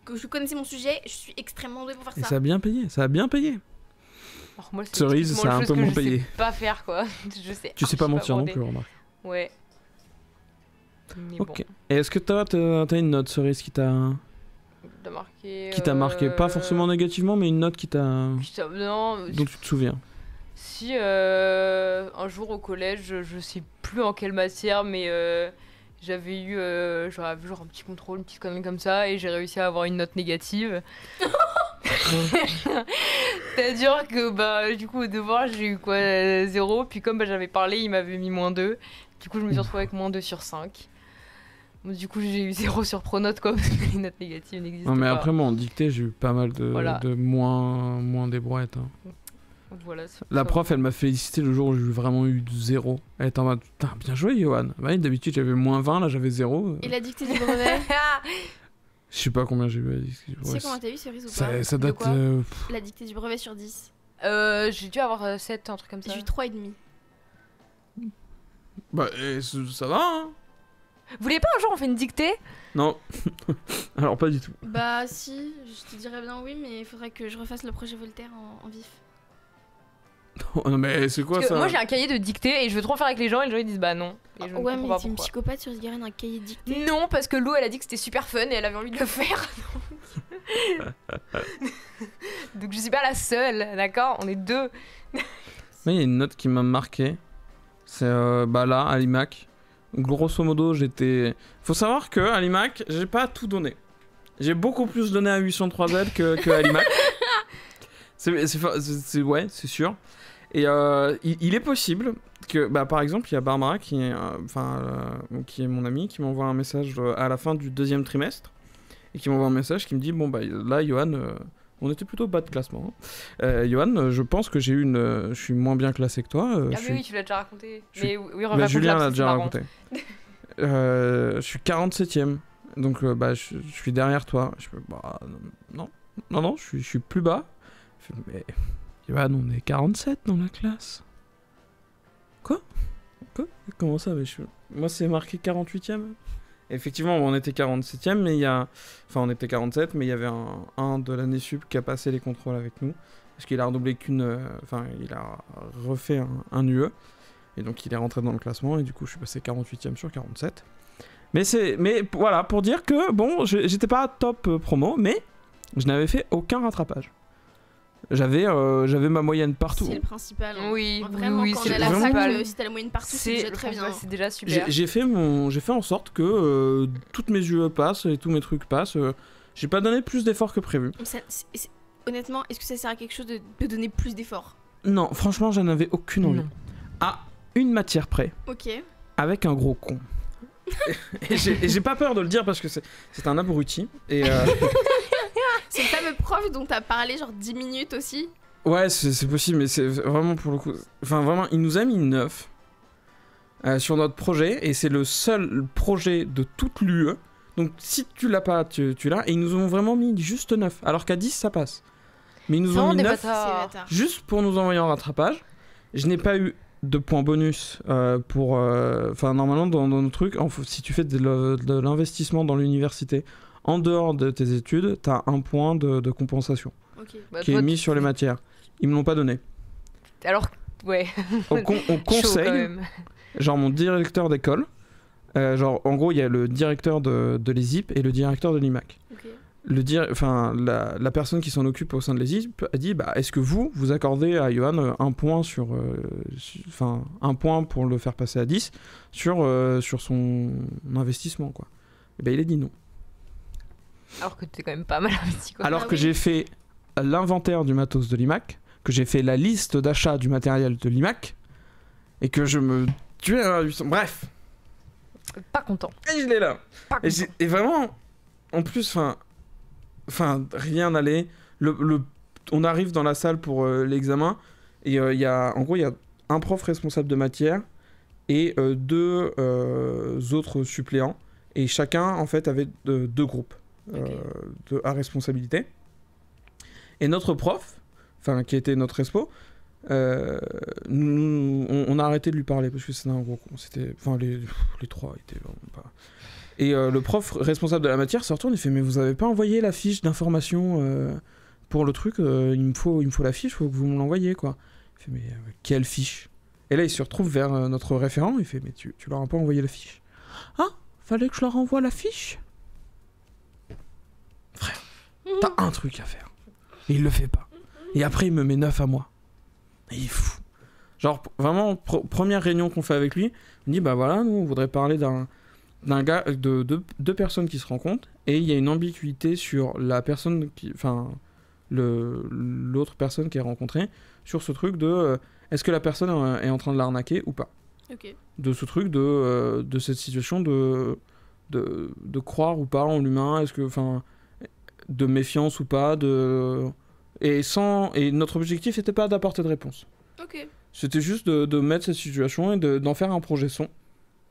[SPEAKER 3] que je connaissais mon sujet, je suis extrêmement douée pour faire
[SPEAKER 1] Et
[SPEAKER 3] ça.
[SPEAKER 1] ça a bien payé, ça a bien payé.
[SPEAKER 2] Alors, moi, c'est
[SPEAKER 1] Cerise,
[SPEAKER 2] typiquement
[SPEAKER 1] ça a
[SPEAKER 2] la
[SPEAKER 1] un
[SPEAKER 2] chose
[SPEAKER 1] peu
[SPEAKER 2] que
[SPEAKER 1] moins
[SPEAKER 2] je sais
[SPEAKER 1] payé.
[SPEAKER 2] pas faire quoi. Je sais.
[SPEAKER 1] Tu sais pas mentir non
[SPEAKER 2] broder.
[SPEAKER 1] plus, remarque.
[SPEAKER 2] Ouais. Mais
[SPEAKER 1] Ok.
[SPEAKER 2] bon,
[SPEAKER 1] Et est-ce que t'as une note, Cerise, qui t'a marqué, pas forcément négativement, mais une note qui t'a
[SPEAKER 2] Non,
[SPEAKER 1] dont tu te souviens?
[SPEAKER 2] si un jour au collège, je sais plus en quelle matière, mais j'avais eu genre un petit contrôle, une petite connerie comme ça, et j'ai réussi à avoir une note négative. C'est-à-dire que bah du coup au devoir j'ai eu quoi 0, puis comme bah, j'avais parlé il m'avait mis -2, du coup je me suis retrouvée avec -2 sur 5. Bon, du coup j'ai eu 0 sur pronote quoi parce que les notes négatives n'existent
[SPEAKER 1] Non mais
[SPEAKER 2] pas.
[SPEAKER 1] après moi en dictée j'ai eu pas mal de,
[SPEAKER 2] Voilà.
[SPEAKER 1] de moins des brouettes. Hein.
[SPEAKER 2] Donc, voilà, c'est
[SPEAKER 1] La
[SPEAKER 2] ça.
[SPEAKER 1] prof elle m'a félicité le jour où j'ai vraiment eu 0. Elle était en mode putain bien joué Johan. Bah, d'habitude j'avais -20, là j'avais 0.
[SPEAKER 3] Et la dictée du brevet.
[SPEAKER 1] Je sais pas combien j'ai eu à la dictée du
[SPEAKER 3] Tu sais
[SPEAKER 1] brevet.
[SPEAKER 3] comment t'as eu cerise ou pas?
[SPEAKER 1] Ça
[SPEAKER 2] De
[SPEAKER 1] date.
[SPEAKER 2] quoi
[SPEAKER 3] La dictée du brevet sur 10.
[SPEAKER 2] J'ai dû avoir 7, un truc comme ça.
[SPEAKER 3] J'ai eu 3,5.
[SPEAKER 1] Bah, ça va, hein.
[SPEAKER 2] Vous voulez pas un jour on fait une dictée?
[SPEAKER 1] Non. Alors, pas du tout.
[SPEAKER 3] Bah si, je te dirais bien oui, mais il faudrait que je refasse le projet Voltaire en vif.
[SPEAKER 1] Oh, non, mais c'est quoi
[SPEAKER 2] Parce que
[SPEAKER 1] ça?
[SPEAKER 2] moi j'ai un cahier de dictée et je veux trop faire avec les gens et les gens ils disent bah non. Et je ne
[SPEAKER 3] Ouais,
[SPEAKER 2] comprends
[SPEAKER 3] mais
[SPEAKER 2] pas
[SPEAKER 3] t'es une
[SPEAKER 2] pourquoi.
[SPEAKER 3] psychopathe sur ce gars d'un cahier de dictée.
[SPEAKER 2] Non, parce que Lou elle a dit que c'était super fun et elle avait envie de le faire. Donc je suis pas la seule, d'accord? On est deux.
[SPEAKER 1] Mais il y a une note qui m'a marqué. C'est bah là, à l'IMAC. Grosso modo, j'étais. Faut savoir que à l'IMAC, j'ai pas tout donné. J'ai beaucoup plus donné à 803Z que à l'IMAC. Ouais, c'est sûr. Et il est possible que, bah, par exemple, il y a Barbara qui est mon amie, qui m'envoie un message à la fin du 2e trimestre et qui m'envoie un message qui me dit bon bah là, Johan. On était plutôt bas de classement. Johan, je pense que je suis moins bien classé que toi.
[SPEAKER 2] Ah mais oui, tu l'as déjà raconté. Mais oui,
[SPEAKER 1] Bah, Julien l'a
[SPEAKER 2] c'est
[SPEAKER 1] déjà
[SPEAKER 2] marrant.
[SPEAKER 1] raconté. Je suis 47ème. Donc bah, je suis derrière toi. Je fais, bah, non, je suis plus bas. Je fais, mais Johan, on est 47 dans la classe. Quoi? Comment ça? Moi, c'est marqué 48ème. Effectivement, on était 47ème, mais on était 47, mais il y avait un de l'année sup qui a passé les contrôles avec nous. Parce qu'il a redoublé il a refait un UE. Et donc, il est rentré dans le classement, et du coup, je suis passé 48ème sur 47. Mais voilà, pour dire que, bon, j'étais pas top promo, mais je n'avais fait aucun rattrapage. J'avais ma moyenne partout.
[SPEAKER 3] C'est le principal. Hein.
[SPEAKER 2] Oui,
[SPEAKER 3] Vraiment,
[SPEAKER 2] oui,
[SPEAKER 3] quand
[SPEAKER 2] c'est
[SPEAKER 3] on est à
[SPEAKER 2] le
[SPEAKER 3] la fac,
[SPEAKER 2] principal.
[SPEAKER 3] si t'as la moyenne partout, c'est déjà très bien.
[SPEAKER 2] C'est déjà super.
[SPEAKER 1] J'ai fait en sorte que toutes mes UE passent et tous mes trucs passent. J'ai pas donné plus d'efforts que prévu.
[SPEAKER 3] Honnêtement, est-ce que ça sert à quelque chose de donner plus d'efforts?
[SPEAKER 1] Non, franchement, j'en avais aucune envie.
[SPEAKER 2] Non.
[SPEAKER 1] À une matière près,
[SPEAKER 3] Ok.
[SPEAKER 1] avec un gros con. et j'ai pas peur de le dire parce que c'est un abruti. Et
[SPEAKER 3] C'est le fameux prof dont t'as parlé genre 10 minutes aussi.
[SPEAKER 1] ouais, c'est possible, mais c'est vraiment pour le coup. Enfin, vraiment, il nous a mis 9 sur notre projet et c'est le seul projet de toute l'UE. Donc, si tu l'as pas, tu l'as. Et ils nous ont vraiment mis juste 9. Alors qu'à 10, ça passe. Mais ils nous ont mis 9
[SPEAKER 3] C'est bâtard.
[SPEAKER 1] juste pour nous envoyer en rattrapage. Je n'ai pas eu de points bonus pour. Enfin, normalement, dans nos trucs, si tu fais de l'investissement dans l'université en dehors de tes études, t'as un point de compensation
[SPEAKER 3] Ok.
[SPEAKER 2] Bah,
[SPEAKER 1] qui
[SPEAKER 2] toi,
[SPEAKER 1] est mis sur les matières. Ils me l'ont pas donné.
[SPEAKER 2] Alors, ouais.
[SPEAKER 1] Au
[SPEAKER 2] Chaud, quand
[SPEAKER 1] conseil,
[SPEAKER 2] même.
[SPEAKER 1] genre mon directeur d'école, genre en gros, il y a le directeur de l'ESIP et le directeur de l'IMAC.
[SPEAKER 3] Ok.
[SPEAKER 1] La personne qui s'en occupe au sein de l'ESIP a dit bah, est-ce que vous accordez à Johan un point un point pour le faire passer à 10 sur son investissement quoi. Et ben il a dit non.
[SPEAKER 2] Alors que t'es quand même pas mal investi quoi.
[SPEAKER 1] Alors
[SPEAKER 3] Ah
[SPEAKER 1] que
[SPEAKER 3] oui.
[SPEAKER 1] j'ai fait l'inventaire du matos de l'IMAC, que j'ai fait la liste d'achat du matériel de l'IMAC et que je me tuais à 800. Bref,
[SPEAKER 2] Pas content.
[SPEAKER 1] et je l'ai là.
[SPEAKER 2] Pas
[SPEAKER 1] Et,
[SPEAKER 2] content.
[SPEAKER 1] et vraiment, en plus, rien n'allait. On arrive dans la salle pour l'examen et il y a un prof responsable de matière et 2 autres suppléants et chacun en fait avait 2 groupes à responsabilité. Et notre prof, qui était notre respo, on a arrêté de lui parler parce que c'était un gros con. Les 3 étaient vraiment pas. Et le prof responsable de la matière se retourne et fait mais vous avez pas envoyé la fiche d'information pour le truc, il me faut la fiche, faut que vous me l'envoyiez quoi. Il fait mais quelle fiche? Et là il se retrouve vers notre référent, il fait mais tu leur as pas envoyé la fiche? Ah, fallait que je leur envoie la fiche? Frère, t'as un truc à faire. Et il le fait pas. Et après il me met 9 à moi. Et il est fou. Genre vraiment première réunion qu'on fait avec lui, on dit bah voilà, nous on voudrait parler d'un gars, de 2 personnes qui se rencontrent et il y a une ambiguïté sur la personne l'autre personne qui est rencontrée sur ce truc de est-ce que la personne est en train de l'arnaquer ou pas.
[SPEAKER 3] Ok.
[SPEAKER 1] De ce truc de cette situation de croire ou pas en l'humain, est-ce que de méfiance ou pas et notre objectif n'était pas d'apporter de réponse.
[SPEAKER 3] Ok.
[SPEAKER 1] C'était juste de mettre cette situation et d'en faire un projet son.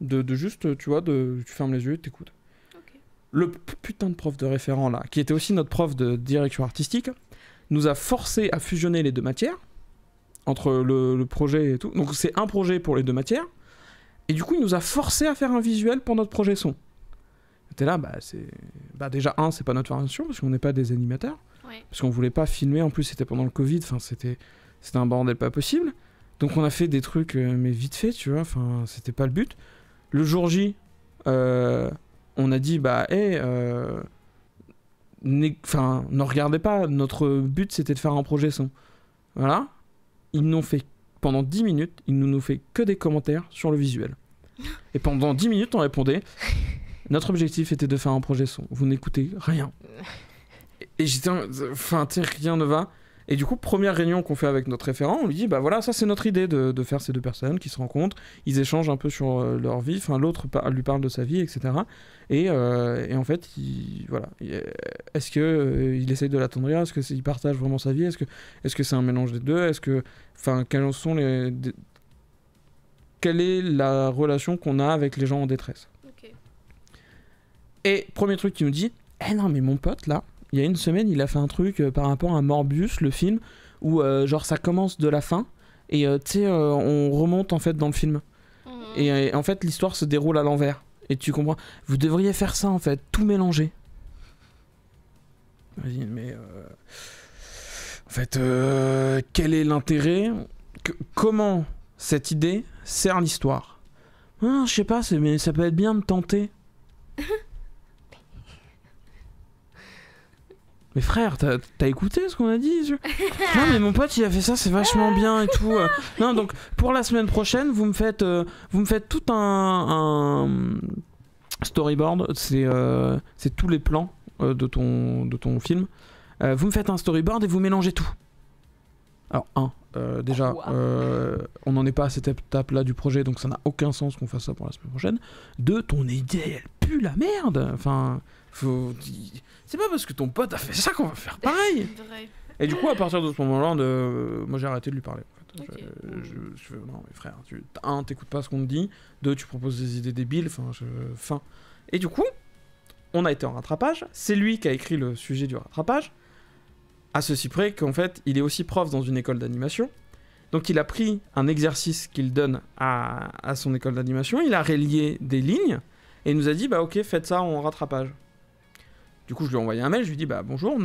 [SPEAKER 1] De juste, tu vois, tu fermes les yeux et t'écoutes.
[SPEAKER 3] Ok.
[SPEAKER 1] le putain de prof de référent là, qui était aussi notre prof de direction artistique, nous a forcé à fusionner les deux matières, entre le projet et tout. Donc c'est un projet pour les deux matières, et du coup il nous a forcé à faire un visuel pour notre projet son. T'es là, déjà c'est pas notre formation, parce qu'on n'est pas des animateurs, parce qu'on voulait pas filmer, en plus c'était pendant le Covid, enfin c'était un bordel pas possible. Donc on a fait des trucs, mais vite fait, tu vois, enfin c'était pas le but. Le jour J, on a dit, ne regardez pas, notre but c'était de faire un projet son. Voilà. Ils n'ont fait, pendant 10 minutes, ils ne nous fait que des commentaires sur le visuel. Et pendant 10 minutes, on répondait, notre objectif était de faire un projet son. Vous n'écoutez rien. Et j'étais, enfin, tu sais, rien ne va. Et du coup, première réunion qu'on fait avec notre référent, on lui dit, voilà, ça c'est notre idée de faire ces deux personnes qui se rencontrent, ils échangent un peu sur leur vie, enfin l'autre lui parle de sa vie, etc. Et en fait, est-ce qu'il essaye de l'attendrir, est-ce qu'il partage vraiment sa vie, est-ce que c'est un mélange des deux, quelle est la relation qu'on a avec les gens en détresse.
[SPEAKER 3] Okay.
[SPEAKER 1] Et premier truc qu'il nous dit, non mais mon pote là, il y a une semaine, il a fait un truc par rapport à Morbius, le film, où genre ça commence de la fin, et tu sais, on remonte en fait dans le film. Et en fait, l'histoire se déroule à l'envers. Et tu comprends, vous devriez faire ça en fait, tout mélanger. Vas-y, mais en fait, quel est l'intérêt, comment cette idée sert l'histoire? Je sais pas, mais ça peut être bien de tenter. Mais frère, t'as écouté ce qu'on a dit? Non mais mon pote il a fait ça, c'est vachement bien et tout. Non, donc pour la semaine prochaine, vous me faites tout un storyboard, c'est tous les plans de ton film. Vous me faites un storyboard et vous mélangez tout. Alors déjà, on n'en est pas à cette étape-là du projet, donc ça n'a aucun sens qu'on fasse ça pour la semaine prochaine. 2, ton idée, elle pue la merde. Enfin, c'est pas parce que ton pote a fait ça qu'on va faire pareil. Et du coup, à partir de ce moment-là, moi j'ai arrêté de lui parler. En fait. Okay. Je fais, non mais frère, t'écoutes pas ce qu'on te dit. 2, tu proposes des idées débiles. Fin. Et du coup, on a été en rattrapage. C'est lui qui a écrit le sujet du rattrapage. À ceci près qu'en fait, il est aussi prof dans une école d'animation. Donc il a pris un exercice qu'il donne à son école d'animation, il a relié des lignes, et il nous a dit, ok, faites ça en rattrapage. Du coup, je lui ai envoyé un mail, je lui ai dit, bonjour,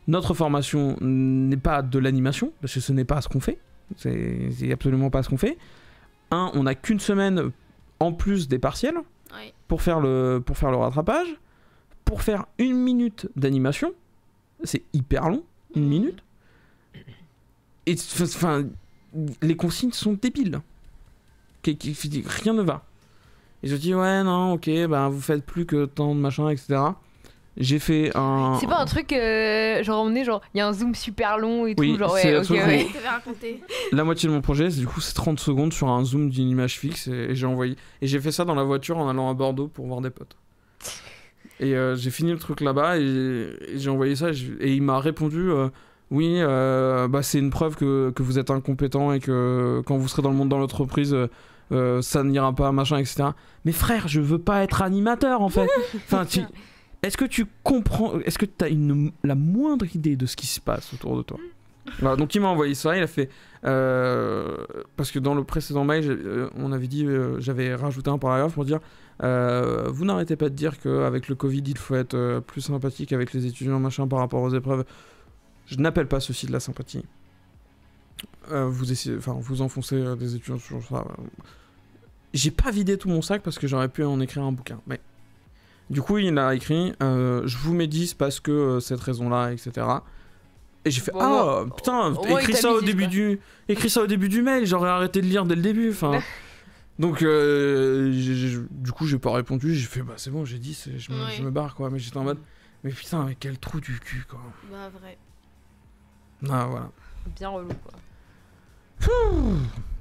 [SPEAKER 1] notre formation n'est pas de l'animation, parce que ce n'est pas ce qu'on fait. C'est absolument pas ce qu'on fait. On n'a qu'une semaine en plus des partiels pour faire le rattrapage. Pour faire 1 minute d'animation, c'est hyper long, 1 minute. Et enfin, les consignes sont débiles. Rien ne va. Et je dis ouais, non, ok, vous faites plus que tant de machin, etc. J'ai fait un. C'est
[SPEAKER 2] pas un truc genre il y a un zoom super long et tout,
[SPEAKER 1] oui,
[SPEAKER 2] genre
[SPEAKER 1] ouais,
[SPEAKER 2] ok,
[SPEAKER 3] ouais.
[SPEAKER 1] La moitié de mon projet, du coup, c'est 30 secondes sur un zoom d'une image fixe et j'ai envoyé. Et j'ai fait ça dans la voiture en allant à Bordeaux pour voir des potes. Et j'ai fini le truc là-bas et j'ai envoyé ça et il m'a répondu oui, c'est une preuve que vous êtes incompétent et que quand vous serez dans le monde de l'entreprise, ça n'ira pas, machin, etc. Mais frère, je veux pas être animateur en fait. Enfin, est-ce que tu comprends, est-ce que tu as la moindre idée de ce qui se passe autour de toi? Voilà, donc il m'a envoyé ça, il a fait parce que dans le précédent mail on avait dit, j'avais rajouté un paragraphe pour dire vous n'arrêtez pas de dire qu'avec le Covid il faut être plus sympathique avec les étudiants machin par rapport aux épreuves. Je n'appelle pas ceci de la sympathie. Vous enfoncez des étudiants sur ça. J'ai pas vidé tout mon sac parce que j'aurais pu en écrire un bouquin, mais du coup il a écrit je vous mets 10 parce que cette raison là, etc. Et j'ai fait putain, écris ça au début du mail, j'aurais arrêté de lire dès le début, enfin. Donc du coup j'ai pas répondu, j'ai fait c'est bon, j'ai dit je me barre quoi, mais j'étais en mode mais putain, mais quel trou du cul quoi.
[SPEAKER 3] Vrai.
[SPEAKER 1] Ah voilà.
[SPEAKER 2] Bien relou quoi.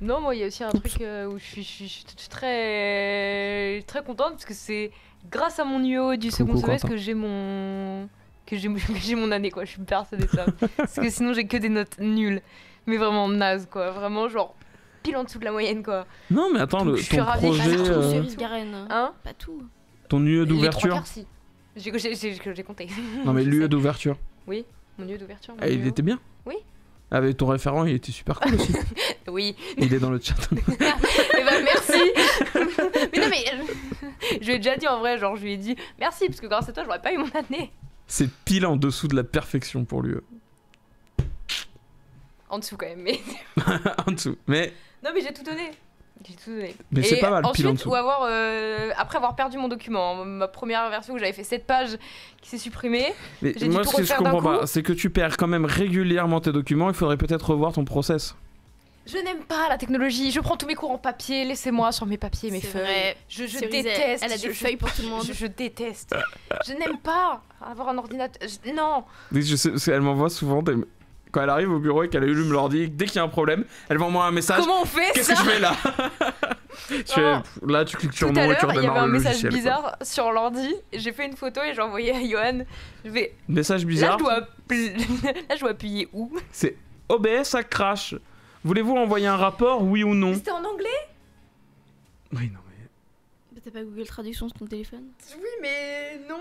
[SPEAKER 2] Non, moi il y a aussi un truc où je suis très très contente parce que c'est grâce à mon UO du second semestre que j'ai mon année quoi, je suis persuadée de ça. Parce que sinon j'ai que des notes nulles, mais vraiment naze quoi, vraiment genre pile en dessous de la moyenne quoi.
[SPEAKER 1] Non mais attends, ton projet
[SPEAKER 3] Cerise Garenne.
[SPEAKER 2] Hein?
[SPEAKER 3] Pas tout.
[SPEAKER 1] Ton lieu
[SPEAKER 2] Les trois
[SPEAKER 1] d'ouverture.
[SPEAKER 2] quarts, si. J'ai compté.
[SPEAKER 1] Non mais
[SPEAKER 2] Je
[SPEAKER 1] lieu
[SPEAKER 2] sais.
[SPEAKER 1] d'ouverture.
[SPEAKER 2] Oui, mon lieu d'ouverture. mon
[SPEAKER 1] Ah, il
[SPEAKER 2] numéro.
[SPEAKER 1] était bien.
[SPEAKER 2] Oui.
[SPEAKER 1] Avec ton référent, il était super cool aussi.
[SPEAKER 2] Oui.
[SPEAKER 1] Il est dans le chat.
[SPEAKER 2] Eh ben merci. Mais non mais je lui ai déjà dit en vrai, genre je lui ai dit merci parce que grâce à toi j'aurais pas eu mon année.
[SPEAKER 1] C'est pile en dessous de la perfection pour lui.
[SPEAKER 2] En dessous quand même. Mais
[SPEAKER 1] En dessous. Mais
[SPEAKER 2] non mais j'ai tout donné. J'ai tout donné.
[SPEAKER 1] Mais
[SPEAKER 2] Et
[SPEAKER 1] c'est pas mal,
[SPEAKER 2] ensuite,
[SPEAKER 1] pile en dessous.
[SPEAKER 2] ou avoir après avoir perdu mon document, ma première version où j'avais fait 7 pages qui s'est supprimée.
[SPEAKER 1] Mais
[SPEAKER 2] J'ai dû
[SPEAKER 1] moi,
[SPEAKER 2] tout
[SPEAKER 1] ce que je
[SPEAKER 2] refaire d'un
[SPEAKER 1] comprends
[SPEAKER 2] coup.
[SPEAKER 1] pas, c'est que tu perds quand même régulièrement tes documents. Il faudrait peut-être revoir ton process.
[SPEAKER 2] Je n'aime pas la technologie. Je prends tous mes cours en papier. Laissez-moi sur mes papiers, mes
[SPEAKER 3] C'est
[SPEAKER 2] feuilles.
[SPEAKER 3] vrai.
[SPEAKER 2] Je
[SPEAKER 3] Cerise,
[SPEAKER 2] déteste.
[SPEAKER 3] Elle a des
[SPEAKER 2] je-
[SPEAKER 3] feuilles pour tout le monde.
[SPEAKER 2] Je déteste. Je n'aime pas avoir un ordinateur. Non.
[SPEAKER 1] Dès que je sais, parce qu'elle m'envoie souvent quand elle arrive au bureau et qu'elle allume l'ordi, dès qu'il y a un problème, elle m'envoie un message.
[SPEAKER 2] Comment on fait
[SPEAKER 1] Qu'est-ce
[SPEAKER 2] ça
[SPEAKER 1] que je fais là
[SPEAKER 2] Non.
[SPEAKER 1] Là, tu cliques sur
[SPEAKER 2] Tout à
[SPEAKER 1] non et tu
[SPEAKER 2] l'heure, il y
[SPEAKER 1] redémarres
[SPEAKER 2] avait un
[SPEAKER 1] le
[SPEAKER 2] message
[SPEAKER 1] logiciel. quoi.
[SPEAKER 2] bizarre sur l'ordi. J'ai fait une photo et j'ai envoyé à Johan. Je vais.
[SPEAKER 1] Message
[SPEAKER 2] Là,
[SPEAKER 1] bizarre.
[SPEAKER 2] je dois appuyer où
[SPEAKER 1] C'est OBS, ça crache. Voulez-vous envoyer un rapport, oui ou non?
[SPEAKER 2] C'était en anglais.
[SPEAKER 1] Oui, non, mais.
[SPEAKER 3] Bah, t'as pas Google Traduction sur ton téléphone?
[SPEAKER 2] Oui, mais non.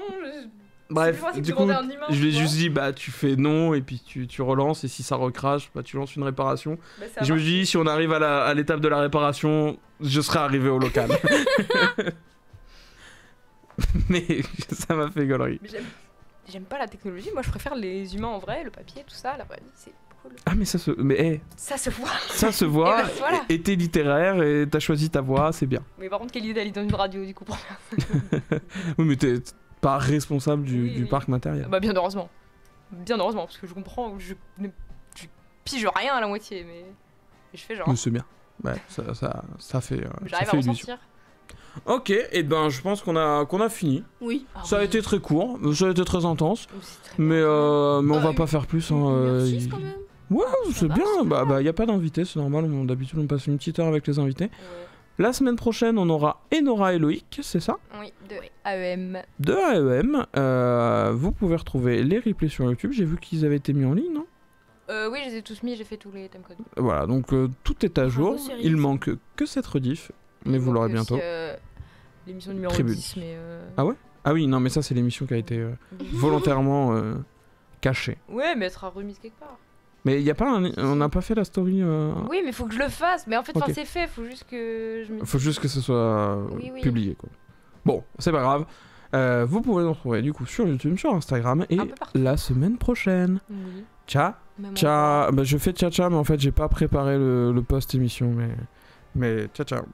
[SPEAKER 1] Bref,
[SPEAKER 2] plus facile
[SPEAKER 1] du
[SPEAKER 2] de
[SPEAKER 1] coup,
[SPEAKER 2] demander un humain,
[SPEAKER 1] je lui ai
[SPEAKER 2] tu
[SPEAKER 1] juste
[SPEAKER 2] vois.
[SPEAKER 1] dit, bah, tu fais non, et puis tu relances, et si ça recrache, bah, tu lances une réparation.
[SPEAKER 2] Bah,
[SPEAKER 1] Et je me dis, si on arrive à l'étape de la réparation, je serai arrivé au local. Mais ça m'a fait gaulerie.
[SPEAKER 2] Mais j'aime pas la technologie. Moi, je préfère les humains en vrai, le papier, tout ça. La vraie vie, c'est cool.
[SPEAKER 1] Ah, mais ça se. Mais hey,
[SPEAKER 2] Ça se voit.
[SPEAKER 1] ça se voit,
[SPEAKER 2] Et ben, voilà.
[SPEAKER 1] et t'es littéraire, et t'as choisi ta voix, c'est bien.
[SPEAKER 2] Mais par contre, quelle idée d'aller dans une radio du coup pour faire.
[SPEAKER 1] Oui, mais t'es pas responsable du,
[SPEAKER 2] Oui,
[SPEAKER 1] du
[SPEAKER 2] oui.
[SPEAKER 1] parc matériel.
[SPEAKER 2] Bah, bien heureusement. Bien heureusement, parce que je comprends. Je pige rien à la moitié, mais je fais genre.
[SPEAKER 1] Mais c'est bien. Ouais, ça fait. Ça
[SPEAKER 2] J'arrive à
[SPEAKER 1] fait
[SPEAKER 2] m'en
[SPEAKER 1] illusion.
[SPEAKER 2] sortir.
[SPEAKER 1] Ok, et ben je pense qu'on a fini.
[SPEAKER 3] Oui.
[SPEAKER 2] Ah
[SPEAKER 1] Ça a
[SPEAKER 2] oui.
[SPEAKER 1] été très court, ça a été très intense,
[SPEAKER 2] Oh, c'est très
[SPEAKER 1] mais,
[SPEAKER 2] bien.
[SPEAKER 1] mais on va
[SPEAKER 3] Une-
[SPEAKER 1] pas faire plus. Hein,
[SPEAKER 3] 1h06 quand même.
[SPEAKER 1] Ouais,
[SPEAKER 2] Ah,
[SPEAKER 1] c'est
[SPEAKER 2] va,
[SPEAKER 1] bien.
[SPEAKER 2] ça
[SPEAKER 1] Bah,
[SPEAKER 2] va.
[SPEAKER 1] y a pas d'invité, c'est normal. D'habitude, on passe une petite heure avec les invités.
[SPEAKER 2] Ouais.
[SPEAKER 1] La semaine prochaine, on aura Enora et Loïc, c'est ça?
[SPEAKER 2] Oui, de AEM.
[SPEAKER 1] De AEM. Vous pouvez retrouver les replays sur YouTube. J'ai vu qu'ils avaient été mis en ligne, non?
[SPEAKER 2] Oui, je les ai tous mis, j'ai fait tous les timecodes.
[SPEAKER 1] Voilà, donc tout est à
[SPEAKER 3] Bravo,
[SPEAKER 1] jour.
[SPEAKER 3] Cyril.
[SPEAKER 1] Il manque que cette rediff, mais vous l'aurez bientôt.
[SPEAKER 2] L'émission numéro
[SPEAKER 1] Tribune.
[SPEAKER 2] 10, mais.
[SPEAKER 1] Ah ouais? Ah oui, non, mais ça, c'est l'émission qui a été volontairement cachée.
[SPEAKER 2] Ouais, mais elle sera remise quelque part.
[SPEAKER 1] Mais y a pas on n'a pas fait la story.
[SPEAKER 2] Oui, mais faut que je le fasse. Mais en fait,
[SPEAKER 1] Ok.
[SPEAKER 2] c'est fait, faut juste que je me.
[SPEAKER 1] Faut juste que ce soit
[SPEAKER 2] Oui, oui.
[SPEAKER 1] publié, quoi. Bon, c'est pas grave. Vous pouvez nous retrouver du coup sur YouTube, sur Instagram et
[SPEAKER 2] Un peu partout.
[SPEAKER 1] la semaine prochaine.
[SPEAKER 2] Oui.
[SPEAKER 1] Ciao.
[SPEAKER 2] Même en
[SPEAKER 1] Ciao. Bah, je fais ciao ciao, mais en fait j'ai pas préparé le post émission, mais ciao ciao.